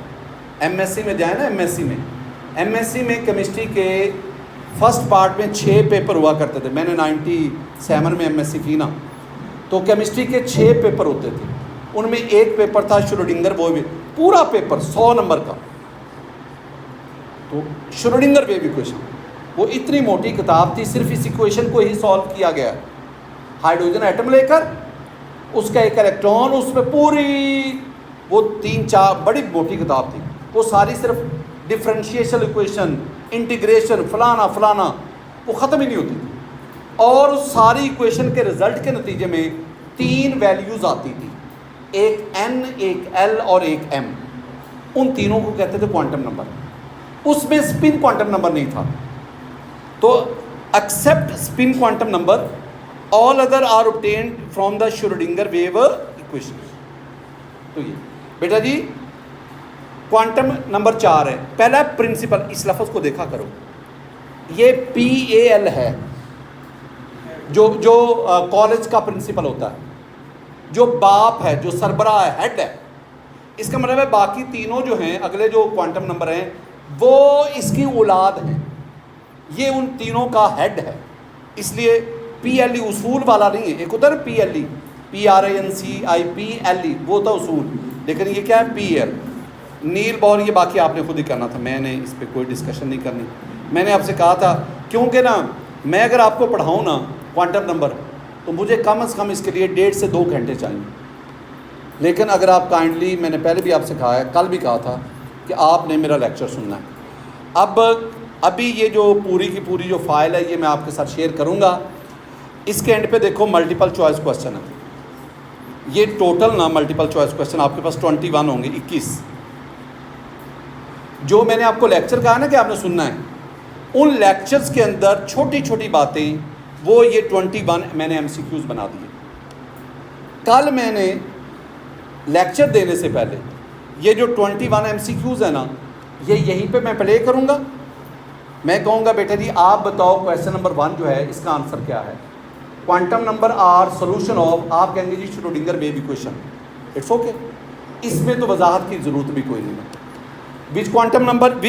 एमएससी में जाए ना, एमएससी में केमिस्ट्री के फर्स्ट पार्ट में 6 पेपर हुआ करते थे। मैंने 97 में एमएससी की ना, तो केमिस्ट्री के 6 पेपर होते थे। उनमें एक पेपर था श्रोडिंगर, वो भी पूरा पेपर 100 नंबर का। तो श्रोडिंगर वेव इक्वेशन, वो इतनी मोटी किताब थी, सिर्फ इस इक्वेशन को ही सॉल्व किया गया। हाइड्रोजन एटम लेकर उसका एक इलेक्ट्रॉन, उसमें पूरी वो 3-4 बड़ी मोटी किताब थी, वो सारी सिर्फ डिफरेंशिएशन इक्वेशन, इंटीग्रेशन, फलाना फलाना, वो ख़त्म ही नहीं होती थी। और उस सारी इक्वेशन के रिजल्ट के नतीजे में 3 वैल्यूज़ आती थी, एक N, एक L और एक M। उन तीनों को कहते थे क्वांटम नंबर। उसमें स्पिन क्वांटम नंबर नहीं था। तो except spin quantum number, all other are obtained from the Schrodinger wave equation. तो ये बेटा जी क्वांटम नंबर 4 है। पहला प्रिंसिपल, इस लफ्ज़ को देखा करो, ये PAL है, जो कॉलेज का प्रिंसिपल होता है, जो बाप है, जो सरबराह है, हेड है। इसका मतलब है बाकी तीनों जो हैं, अगले जो क्वांटम नंबर हैं, वो इसकी औलाद हैं, ये उन तीनों का हेड है। इसलिए PLE उसूल वाला नहीं है। एक उधर PLE, PRINCIPLE, वो था उसूल, लेकिन ये क्या है? PL, नील बॉर। ये बाकी आपने खुद ही करना था, मैंने इस पर कोई डिस्कशन नहीं करनी। मैंने आपसे कहा था, क्योंकि ना मैं अगर आपको पढ़ाऊँ ना क्वांटम नंबर, तो मुझे कम से कम इसके लिए 1.5 से 2 घंटे चाहिए। लेकिन अगर आप काइंडली, मैंने पहले भी आपसे कहा है, कल भी कहा था कि आपने मेरा लेक्चर सुनना है। अब अभी ये जो पूरी की पूरी जो फाइल है, ये मैं आपके साथ शेयर करूँगा। इसके एंड पे देखो मल्टीपल चॉइस क्वेश्चन है। ये टोटल ना मल्टीपल चॉइस क्वेश्चन आपके पास 21 होंगे, 21। जो मैंने आपको लेक्चर कहा ना कि आपने सुनना है, उन लेक्चर्स के अंदर छोटी छोटी बातें, वो ये 21 मैंने MCQs बना दिए। कल मैंने लेक्चर देने से पहले ये जो 21 MCQs है ना, ये यहीं पे मैं प्ले करूँगा। मैं कहूँगा बेटा जी आप बताओ क्वेश्चन नंबर 1 जो है, इसका आंसर क्या है? Quantum number are solution of, आप कहेंगे जी Schrodinger wave equation. It's okay, इसमें तो वजाहत की ज़रूरत भी कोई नहीं है। Which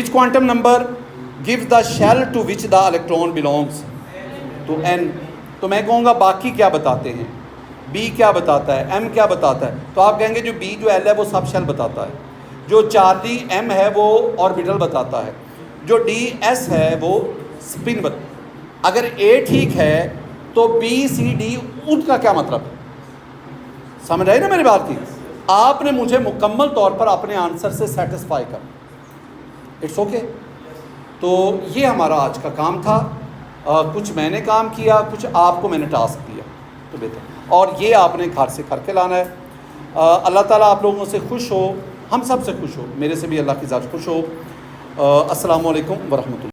quantum number give the shell to which the electron belongs to N। तो मैं कहूँगा बाकी क्या बताते हैं, B क्या बताता है, M क्या बताता है। तो आप कहेंगे जो B जो L है वो सब शेल बताता है, जो चार्ली M है वो ऑर्बिटल बताता है, जो DS है वो स्पिन अगर A ठीक है तो B C D उनका क्या मतलब है? समझ आई ना मेरी बात की? आपने मुझे मुकम्मल तौर पर अपने आंसर से सेटिस्फाई कर, इट्स ओके। तो ये हमारा आज का काम था। कुछ मैंने काम किया, कुछ आपको मैंने टास्क दिया, तो बेहतर। और ये आपने घर से करके लाना है। अल्लाह ताला आप लोगों से खुश हो, हम सब से खुश हो, मेरे से भी अल्लाह की ज़ात खुश हो। अस्सलामु अलैकुम व रहमतुल्लाह।